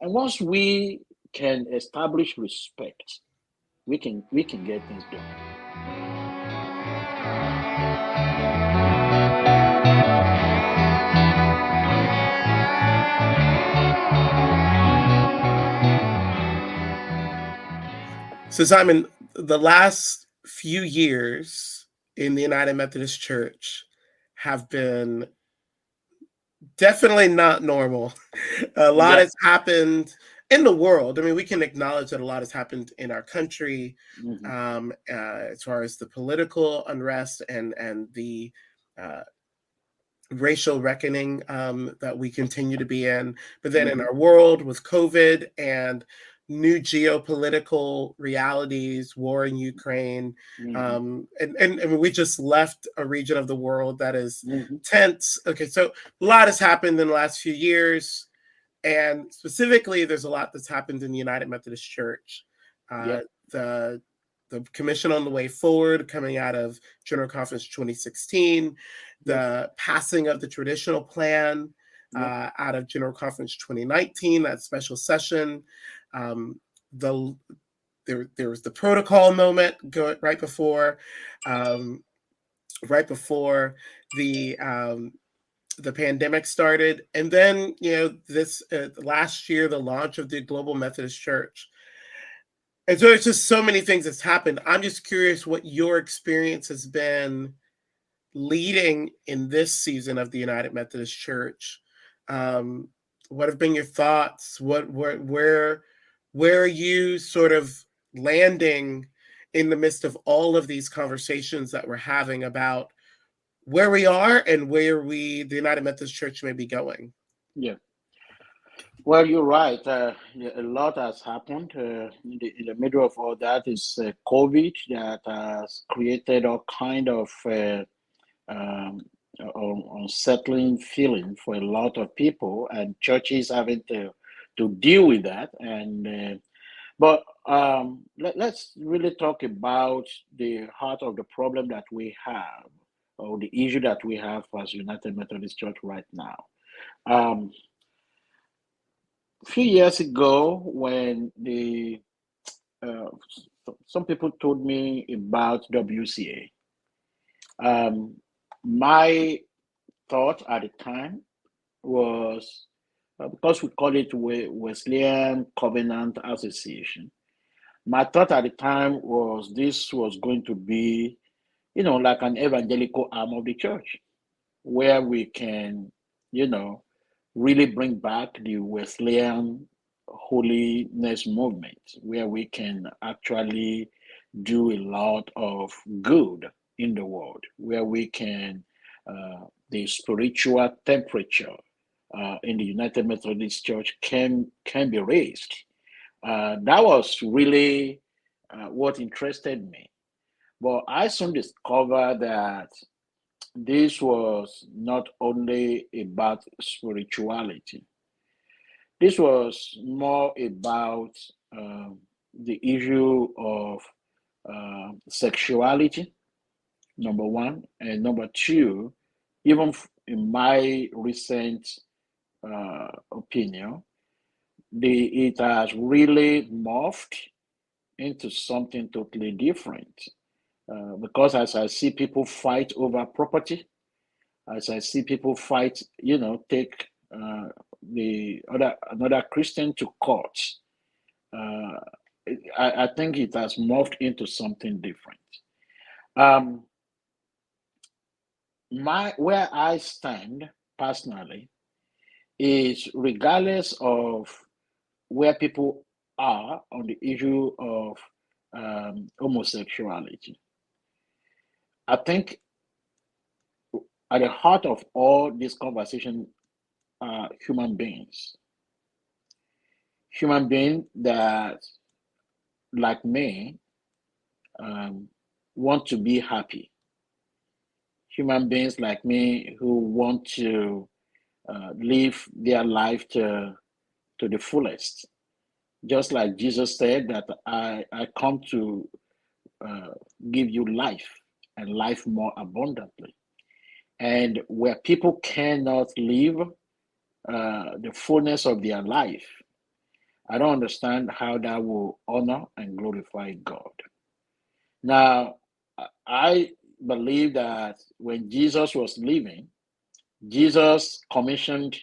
And once we can establish respect, we can get things done. So, Simon, the last few years in the United Methodist Church have been definitely not normal. A lot Yeah. has happened in the world. I mean, we can acknowledge that a lot has happened in our country, Hmm. as far as the political unrest and the uh, racial reckoning that we continue to be in. But then in Hmm. our world with COVID and new geopolitical realities, war in Ukraine, Hmm. and we just left a region of the world that is Hmm. tense. Okay, so a lot has happened in the last few years, and specifically, there's a lot that's happened in the United Methodist Church. Uh, Yep. the the Commission on the Way Forward, coming out of General Conference 2016, Yep. the passing of the traditional plan Yep. out of General Conference 2019, that special session. Um, the there was the protocol moment right before, um, right before the the pandemic started, and then this last year, the launch of the Global Methodist Church. And so it's just so many things that's happened. I'm just curious what your experience has been leading in this season of the United Methodist Church. Um, what have been your thoughts? Where are you sort of landing in the midst of all of these conversations that we're having about where we are and where the United Methodist Church, may be going? Yeah. Well, you're right. Yeah, a lot has happened. In the middle of all that is COVID that has created all kind of um, unsettling feeling for a lot of people, and churches having to deal with that. And but let's really talk about the heart of the problem that we have, or the issue that we have as United Methodist Church right now. Um, a few years ago, when uh, some people told me about WCA, my thought at the time was because we call it Wesleyan Covenant Association. My thought at the time was this was going to be, like an evangelical arm of the church where we can, you know, really bring back the Wesleyan holiness movement, where we can actually do a lot of good in the world, where we can, the spiritual temperature in the United Methodist Church can be raised. That was really what interested me. But I soon discovered that this was not only about spirituality, this was more about the issue of sexuality, number one, and number two, even in my recent opinion, it has really morphed into something totally different. Because as I see people fight over property, as I see people fight, take the other another Christian to court, uh, I think it has morphed into something different. Um, my where I stand personally is regardless of where people are on the issue of homosexuality. I think at the heart of all this conversation are human beings that, like me, um, want to be happy. Human beings like me who want to live their life to the fullest. Just like Jesus said that I come to uh, give you life and life more abundantly. And where people cannot live the fullness of their life, I don't understand how that will honor and glorify God. Now, I believe that when Jesus was living, Jesus commissioned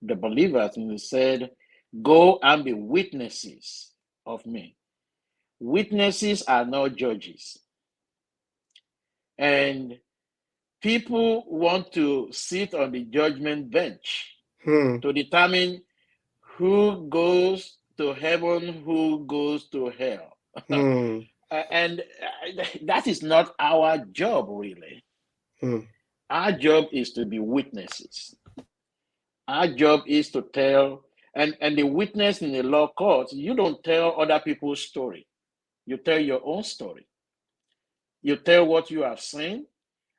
the believers and he said, "Go and be witnesses of me." Witnesses are not judges. And people want to sit on the judgment bench Hmm. to determine who goes to heaven, who goes to hell. Hmm. And that is not our job, really. Hmm. Our job is to be witnesses. Our job is to tell, and the witness in the law court, you don't tell other people's story. You tell your own story. You tell what you have seen,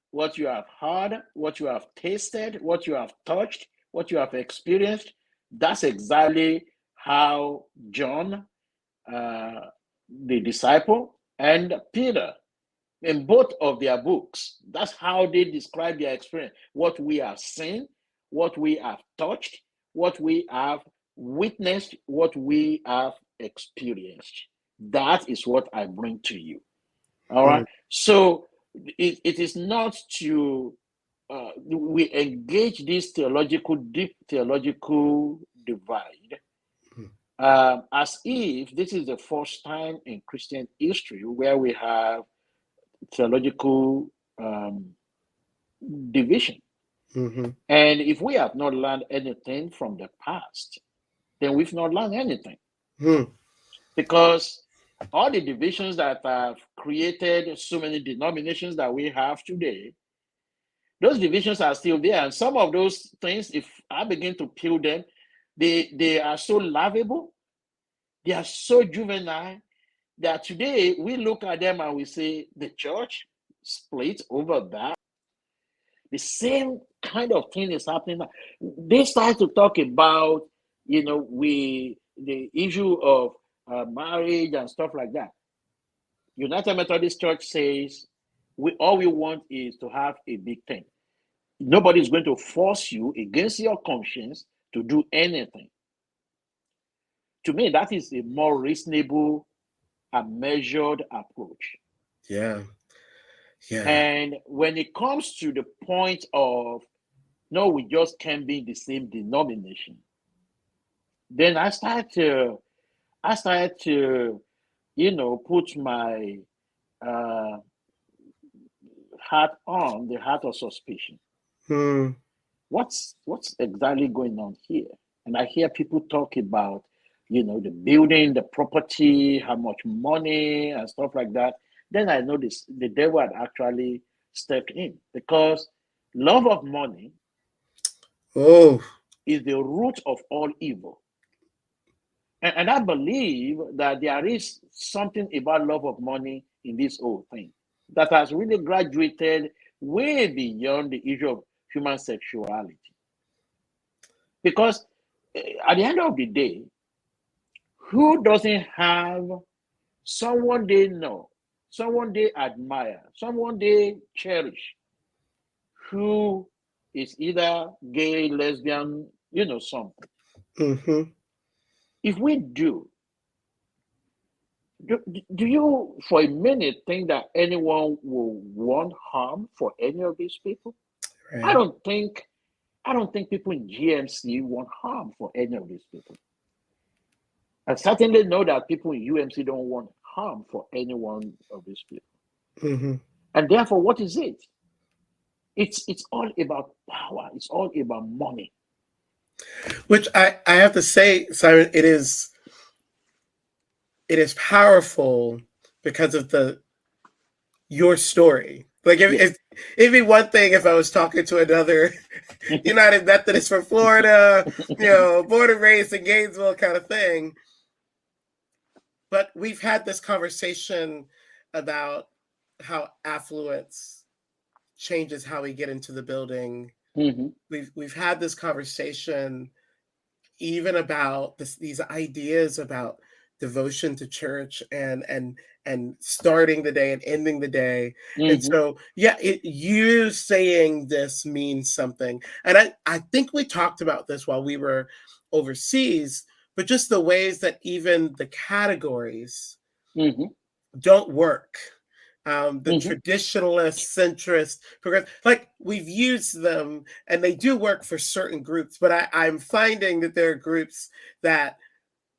what you have heard, what you have tasted, what you have touched, what you have experienced. That's exactly how John, uh, the disciple, and Peter, in both of their books, that's how they describe their experience. What we have seen, what we have touched, what we have witnessed, what we have experienced. That is what I bring to you. All Hmm. right. So it is not to we engage this deep theological divide as if this is the first time in Christian history where we have theological um, division. Mm-hmm. And if we have not learned anything from the past, then we've not learned anything. Hmm. Because all the divisions that have created so many denominations that we have today, those divisions are still there. And some of those things, if I begin to peel them, they are so laughable, they are so juvenile that today we look at them and we say the church split over that. The same kind of thing is happening now. They start to talk about, we the issue of marriage and stuff like that. United Methodist Church says we all we want is to have a big thing. Nobody's going to force you against your conscience to do anything. To me, that is a more reasonable and measured approach. Yeah. Yeah. And when it comes to the point of no, we just can't be in the same denomination, then I started to put my uh, hat on the hat of suspicion. Hmm. What's exactly going on here? And I hear people talk about, the building, the property, how much money and stuff like that. Then I noticed the devil had actually stepped in because love of money Oh, is the root of all evil. And I believe that there is something about love of money in this whole thing that has really graduated way beyond the issue of human sexuality. Because at the end of the day, who doesn't have someone they know, someone they admire, someone they cherish, who is either gay, lesbian, something? mm-hmm. If we do you for a minute think that anyone will want harm for any of these people? I Right. don't think I don't think people in GMC want harm for any of these people. I certainly know that people in UMC don't want harm for any one of these people. Mm-hmm. And therefore, what is it? It's all about power. It's all about money. Which I have to say, Simon, it is powerful because of the your story. Like Yeah. it'd be one thing if I was talking to another United Methodist from Florida, born and raised in Gainesville kind of thing. But we've had this conversation about how affluence changes how we get into the building. Mm-hmm. We've had this conversation even about these ideas about devotion to church and starting the day and ending the day. And Mm-hmm. so yeah, you saying this means something. And I think we talked about this while we were overseas, but just the ways that even the categories Mm-hmm. don't work. The Mm-hmm. traditionalist, centrist, progressive, like we've used them and they do work for certain groups, but I'm finding that there are groups that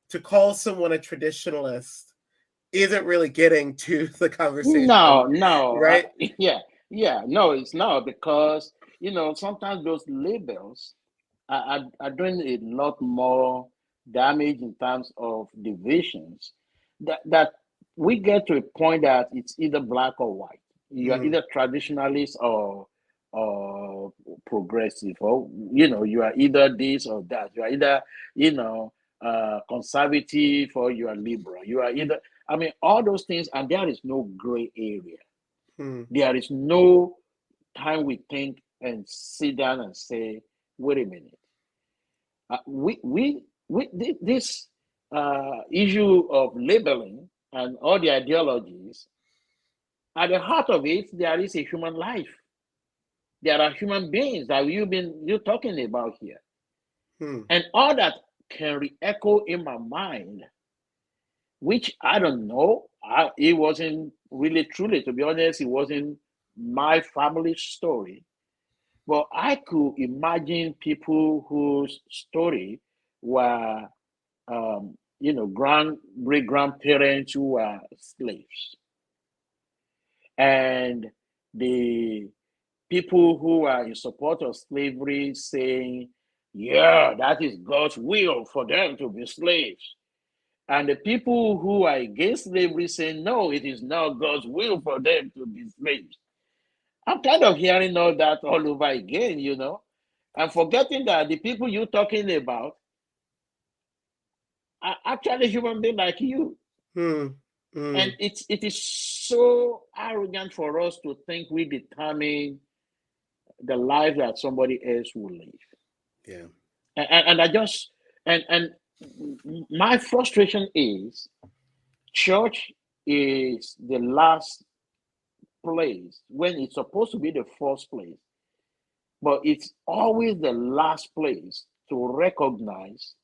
to call someone a traditionalist isn't really getting to the conversation, No, no, right? yeah, yeah, no, it's not because sometimes those labels are doing a lot more damage in terms of divisions. That we get to a point that it's either black or white. You are Mm, either traditionalist or progressive, or you are either this or that. You are either you know conservative or you are liberal. You are either I mean all those things, and there is no gray area. mm, There is no time we think and sit down and say, wait a minute. This issue of labeling and all the ideologies, at the heart of it, there is a human life. There are human beings that you're talking about here, mm, and all that can re-echo in my mind, which I don't know. It wasn't really truly, to be honest, it wasn't my family story. But I could imagine people whose story were great grandparents who were slaves, and the people who are in support of slavery saying, yeah, that is God's will for them to be slaves. And the people who are against slavery saying, no, it is not God's will for them to be slaves. I'm kind of hearing all that all over again, and forgetting that the people you're talking about are actually human beings like you. Hmm. And Mm. it is so arrogant for us to think we determine the life that somebody else will live. Yeah. And I just and my frustration is church is the last place when it's supposed to be the first place, but it's always the last place to recognize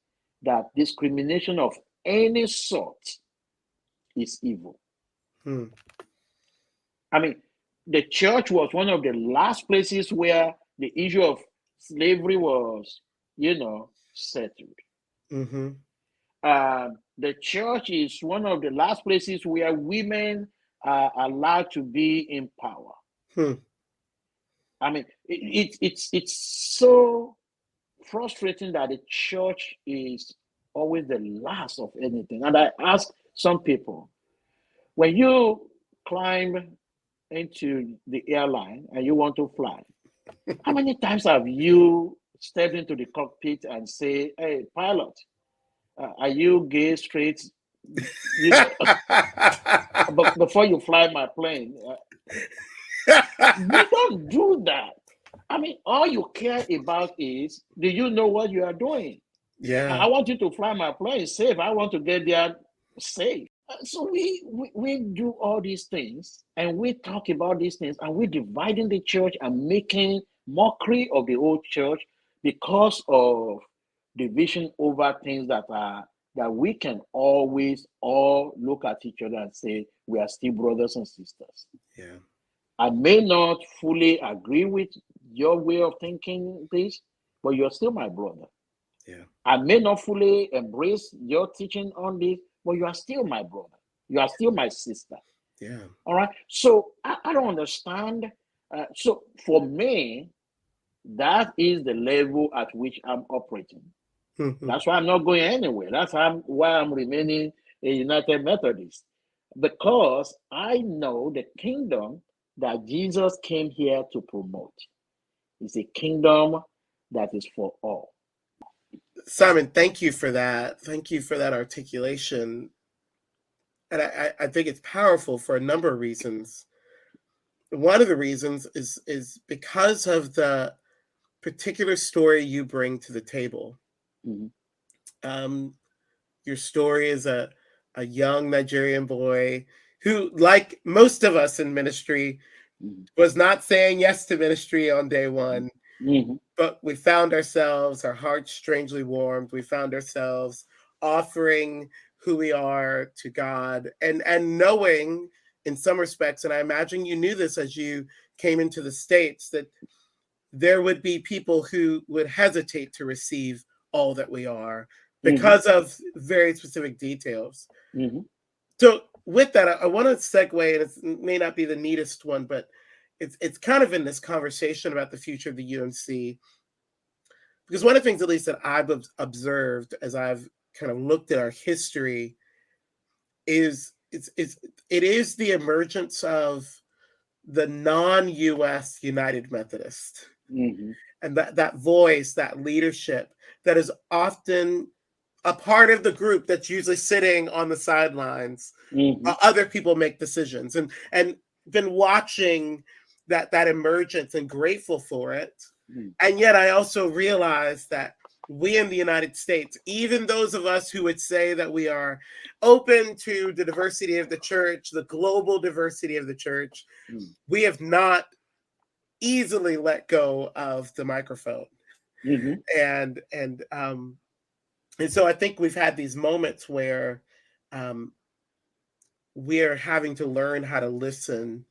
that discrimination of any sort is evil. Hmm. I mean, the church was one of the last places where the issue of slavery was, settled. Mm-hmm. The church is one of the last places where women are allowed to be in power. Hmm. I mean, it's so frustrating that the church is always the last of anything. And I ask some people, when you climb into the airline and you want to fly, how many times have you stepped into the cockpit and say, "Hey, pilot, are you gay, straight?" You know, but before you fly my plane, we don't do that. I mean, all you care about is, do you know what you are doing? I Yeah. want you to fly my plane safe. I want to get there safe. So we do all these things and we talk about these things and we're dividing the church and making mockery of the old church because of division over things that we can always all look at each other and say we are still brothers and sisters. Yeah. I may not fully agree with your way of thinking this, but you're still my brother. Yeah. I may not fully embrace your teaching on this, but you are still my brother. You are still my sister. Yeah. All right. So I don't understand. So for me, that is the level at which I'm operating. Mm-hmm. That's why I'm not going anywhere. Why I'm remaining a United Methodist. Because I know the kingdom that Jesus came here to promote is a kingdom that is for all. Simon, thank you for that. Thank you for that articulation. And I think it's powerful for a number of reasons. One of the reasons is because of the particular story you bring to the table. Mhm, Um, your story is a young Nigerian boy who, like most of us in ministry, mhm, was not saying yes to ministry on day one, mhm, but we found ourselves, our hearts strangely warmed. We found ourselves offering who we are to God and knowing in some respects, and I imagine you knew this as you came into the States, that there would be people who would hesitate to receive all that we are mhm, because of very specific details. mhm, So with that, I want to segue, and it may not be the neatest one, but it's kind of in this conversation about the future of the UMC. Because one of the things, at least that I've observed as I've kind of looked at our history, is it is the emergence of the non-US United Methodist, mhm, and that voice, that leadership that is often a part of the group that's usually sitting on the sidelines. mhm, Other people make decisions, and been watching that emergence and grateful for it. mhm, And yet I also realize that we in the United States, even those of us who would say that we are open to the diversity of the church, the global diversity of the church, mhm, we have not easily let go of the microphone. mhm, And and so I think we've had these moments where um, we're having to learn how to listen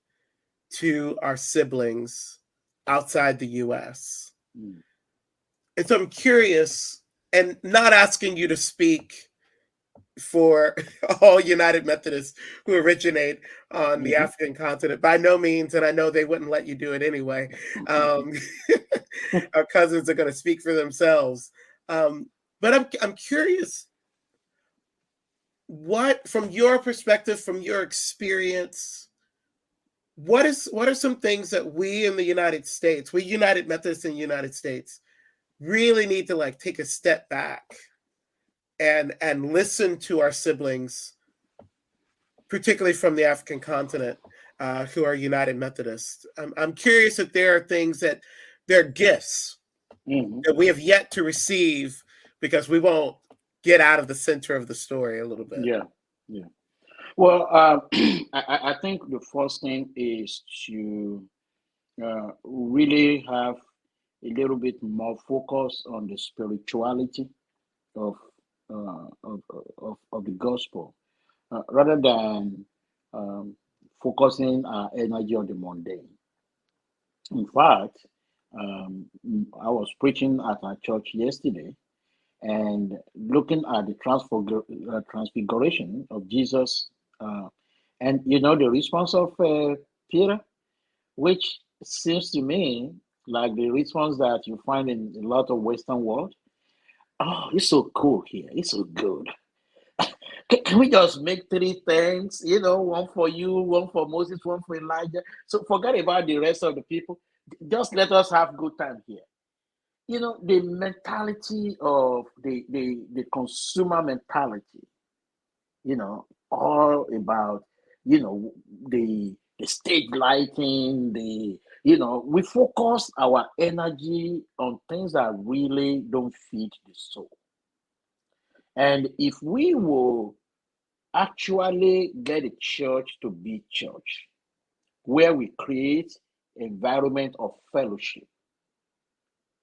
to our siblings outside the US. mhm, And so I'm curious, and not asking you to speak for all United Methodists who originate on the Mhm. African continent. By no means, and I know they wouldn't let you do it anyway. Um, our cousins are going to speak for themselves. But I'm curious, what, from your perspective, from your experience, what are some things that we in the United States, we United Methodists in the United States, really need to like take a step back and listen to our siblings, particularly from the African continent, who are United Methodists. I'm curious if there are things that they're gifts Mhm. that we have yet to receive because we won't get out of the center of the story a little bit. Yeah, yeah. Well, I think the first thing is to really have a little bit more focus on the spirituality of of the gospel, rather than um, focusing our energy on the mundane. In fact, I was preaching at our church yesterday and looking at the transfiguration of Jesus, uh, and the response of Peter, which seems to me like the response that you find in a lot of Western world. Oh, it's so cool here. It's so good. Can we just make three things? One for you, one for Moses, one for Elijah. So forget about the rest of the people. Just let us have good time here. The mentality of the consumer mentality, all about, you know, the stage lighting, we focus our energy on things that really don't feed the soul. And if we will actually get a church to be church, where we create environment of fellowship,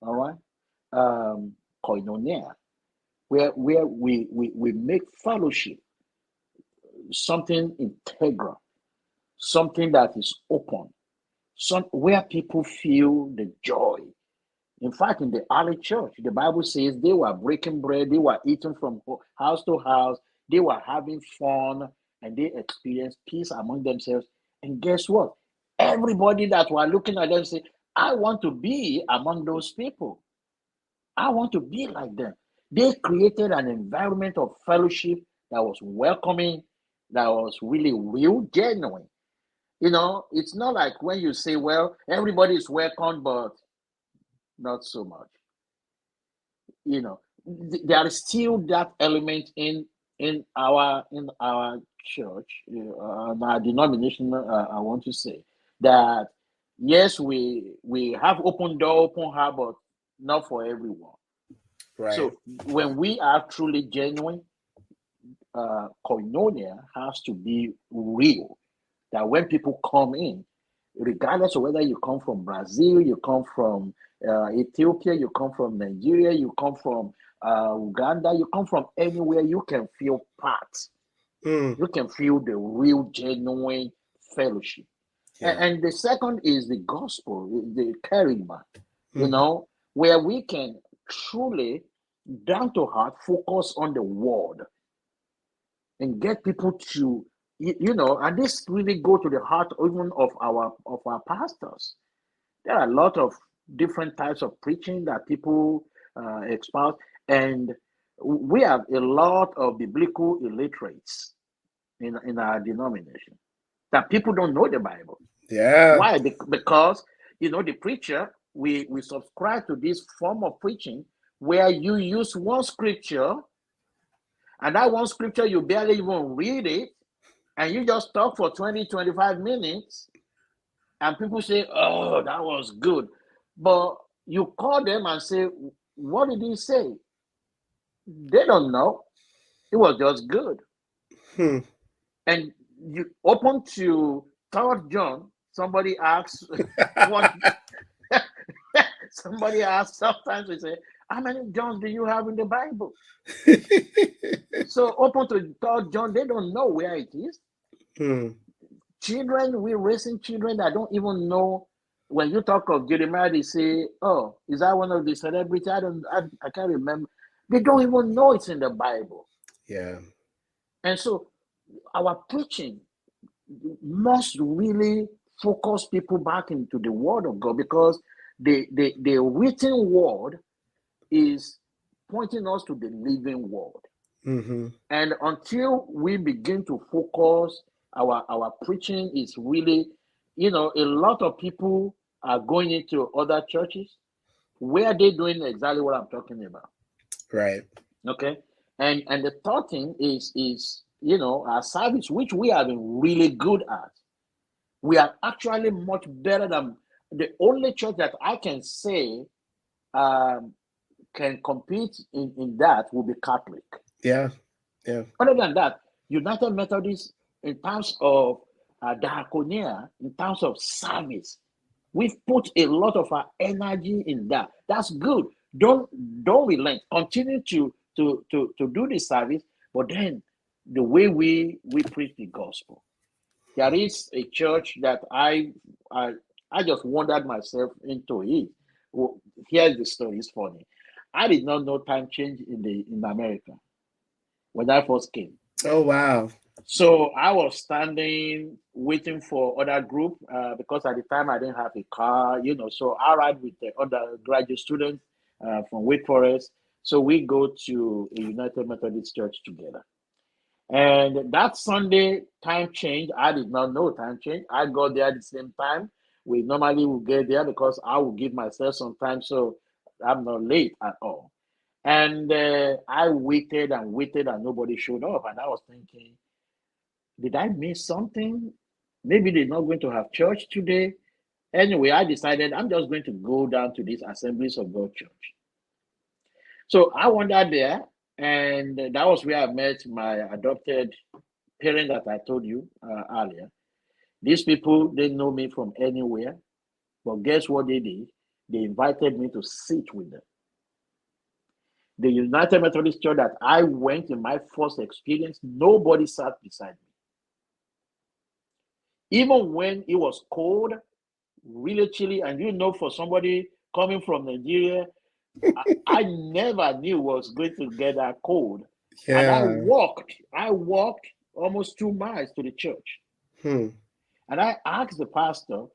all right, um, koinonia, where we make fellowship something integral, something that is open, where people feel the joy. In fact, in the early church, the Bible says they were breaking bread, they were eating from house to house, they were having fun, and they experienced peace among themselves. And guess what? Everybody that were looking at them say, I want to be among those people. I want to be like them. They created an environment of fellowship that was welcoming, that was really real, genuine. It's not like when you say, well, everybody is welcome, but not so much. There is still that element in our church, our denomination. I want to say that yes, we have open door, open heart, but not for everyone. Right. So when we are truly genuine, koinonia has to be real. That when people come in, regardless of whether you come from Brazil, you come from Ethiopia, you come from Nigeria, you come from Uganda, you come from anywhere, you can feel part. Mm, You can feel the real, genuine fellowship. And, yeah. and the second is the gospel, the charisma, Mhm. where we can truly, down to heart, focus on the word and get people to, and this really go to the heart even of our pastors. There are a lot of different types of preaching that people espouse, and we have a lot of biblical illiterates in our denomination, that people don't know the Bible. Yeah. Why? Because the preacher, we subscribe to this form of preaching where you use one scripture, and that one scripture you barely even read it, and you just talk for 20-25 minutes, and people say, oh, that was good. But you call them and say, what did he say? They don't know. It was just good. Hmm. And you open to Third John, somebody asks what somebody asks, sometimes we say, how many Johns do you have in the Bible? So open to Third John, they don't know where it is. Hmm. Children, we're raising children that don't even know. When you talk of Jeremiah, they say, oh, is that one of the celebrities? I can't remember. They don't even know it's in the Bible. Yeah. And so our preaching must really focus people back into the word of God, because the written word is pointing us to the living word. Mm-hmm. And until we begin to focus, our preaching is really, a lot of people are going into other churches where they're doing exactly what I'm talking about. Right. Okay. And the third thing is our service, which we have been really good at. We are actually much better than the only church that I can say um, can compete in that will be Catholic. Yeah. Yeah. Other than that, United Methodist, in terms of diaconia, in terms of service, we've put a lot of our energy in that. That's good. Don't relent. Continue to do the service, but then the way we preach the gospel. There is a church that I I just wondered myself into it. Well, here's the story. It's funny. I did not know time change in America when I first came. Oh, wow. So I was standing waiting for other group because at the time I didn't have a car. So I ride with the other graduate students from Wake Forest. So we go to a United Methodist Church together. And that Sunday time change, I did not know time change. I got there at the same time. We normally will get there because I will give myself some time so I'm not late at all. And I waited and waited and nobody showed up. And I was thinking, did I miss something? Maybe they're not going to have church today. Anyway, I decided I'm just going to go down to this Assemblies of God church. So I wandered there, and that was where I met my adopted parent that I told you earlier. These people didn't know me from anywhere, but guess what they did? They invited me to sit with them. The United Methodist Church that I went in my first experience, nobody sat beside me. Even when it was cold, really chilly, and for somebody coming from Nigeria, I never knew it was going to get that cold. And Yeah. I walked almost 2 miles to the church. Hmm. And I asked the pastor,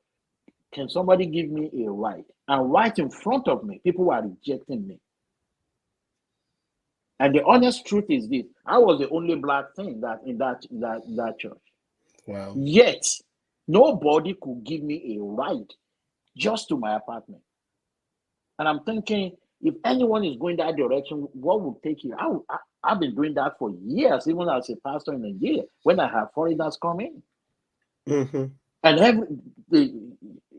can somebody give me a ride? And right in front of me, people were rejecting me. And the honest truth is this: I was the only black thing in that church. Wow. Yet nobody could give me a ride just to my apartment. And I'm thinking, if anyone is going that direction, what would take you? I've been doing that for years, even as a pastor in Nigeria, when I have foreigners come in. Mm-hmm. And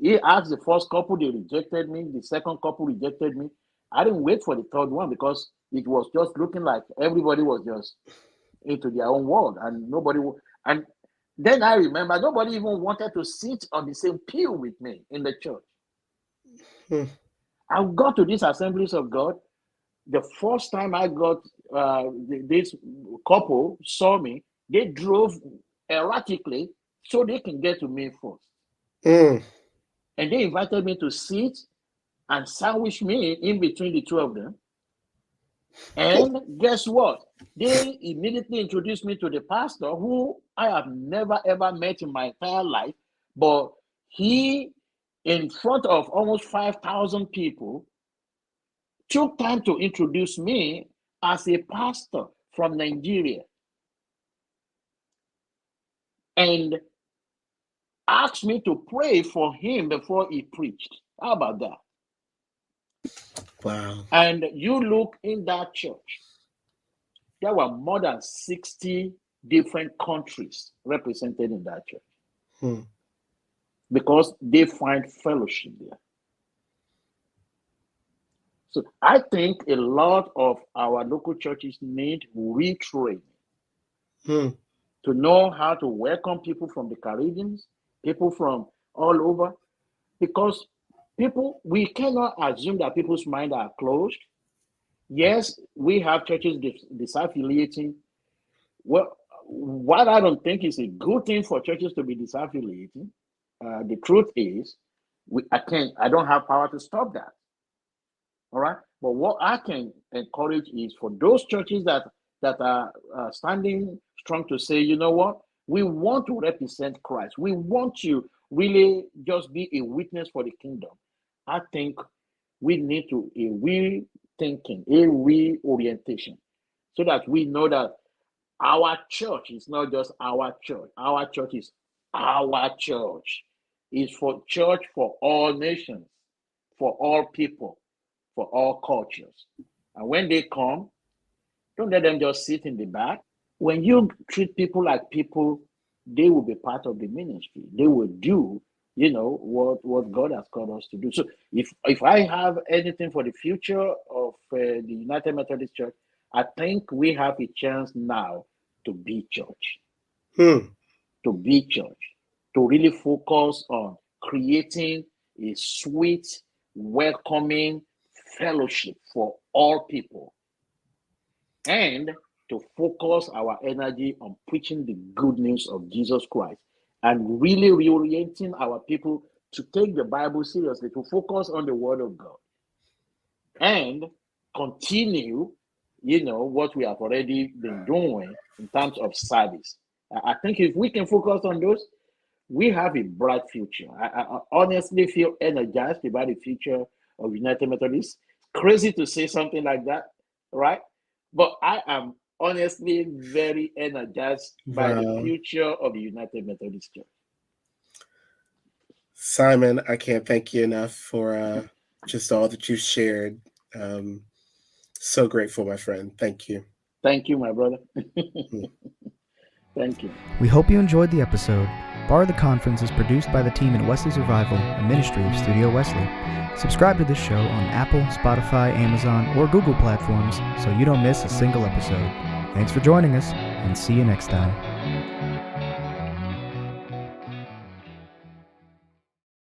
he asked the first couple, they rejected me. The second couple rejected me. I didn't wait for the third one because it was just looking like everybody was just into their own world, and and then I remember nobody even wanted to sit on the same pew with me in the church. Hmm. I got to these Assemblies of God. The first time I got this couple saw me, they drove erratically so they can get to me first. Mm. And they invited me to sit and sandwich me in between the two of them. And guess what? They immediately introduced me to the pastor who I have never ever met in my entire life. But he, in front of almost 5,000 people, took time to introduce me as a pastor from Nigeria and asked me to pray for him before he preached. How about that? Wow. And you look in that church, there were more than 60 different countries represented in that church Hmm. because they find fellowship there. So I think a lot of our local churches need retraining Hmm. to know how to welcome people from the Caribbean, people from all over, because we cannot assume that people's minds are closed. Yes, we have churches disaffiliating. Well, what I don't think is a good thing for churches to be disaffiliating. The truth is, I don't have power to stop that. All right. But what I can encourage is for those churches that that are standing strong to say, you know what, we want to represent Christ. We want to really just be a witness for the kingdom. I think we need to a rethinking, a reorientation, so that we know that our church is not just our church. Our church is our church. It's for church for all nations, for all people, for all cultures. And when they come, don't let them just sit in the back. When you treat people like people, they will be part of the ministry. They will do, what God has called us to do. So if I have anything for the future of the United Methodist Church, I think we have a chance now to be church, to be church, to really focus on creating a sweet, welcoming fellowship for all people, and to focus our energy on preaching the good news of Jesus Christ and really reorienting our people to take the Bible seriously, to focus on the Word of God and continue, what we have already been doing in terms of service. I think if we can focus on those, we have a bright future. I honestly feel energized about the future of United Methodists. Crazy to say something like that, right? But I am honestly very energized by the future of the United Methodist Church. Simon, I can't thank you enough for just all that you've shared. So grateful, my friend. Thank you. Thank you, my brother. Thank you. We hope you enjoyed the episode. Bar of the Conference is produced by the team at Wesley's Revival, a ministry of Studio Wesley. Subscribe to this show on Apple, Spotify, Amazon, or Google platforms so you don't miss a single episode. Thanks for joining us, and see you next time.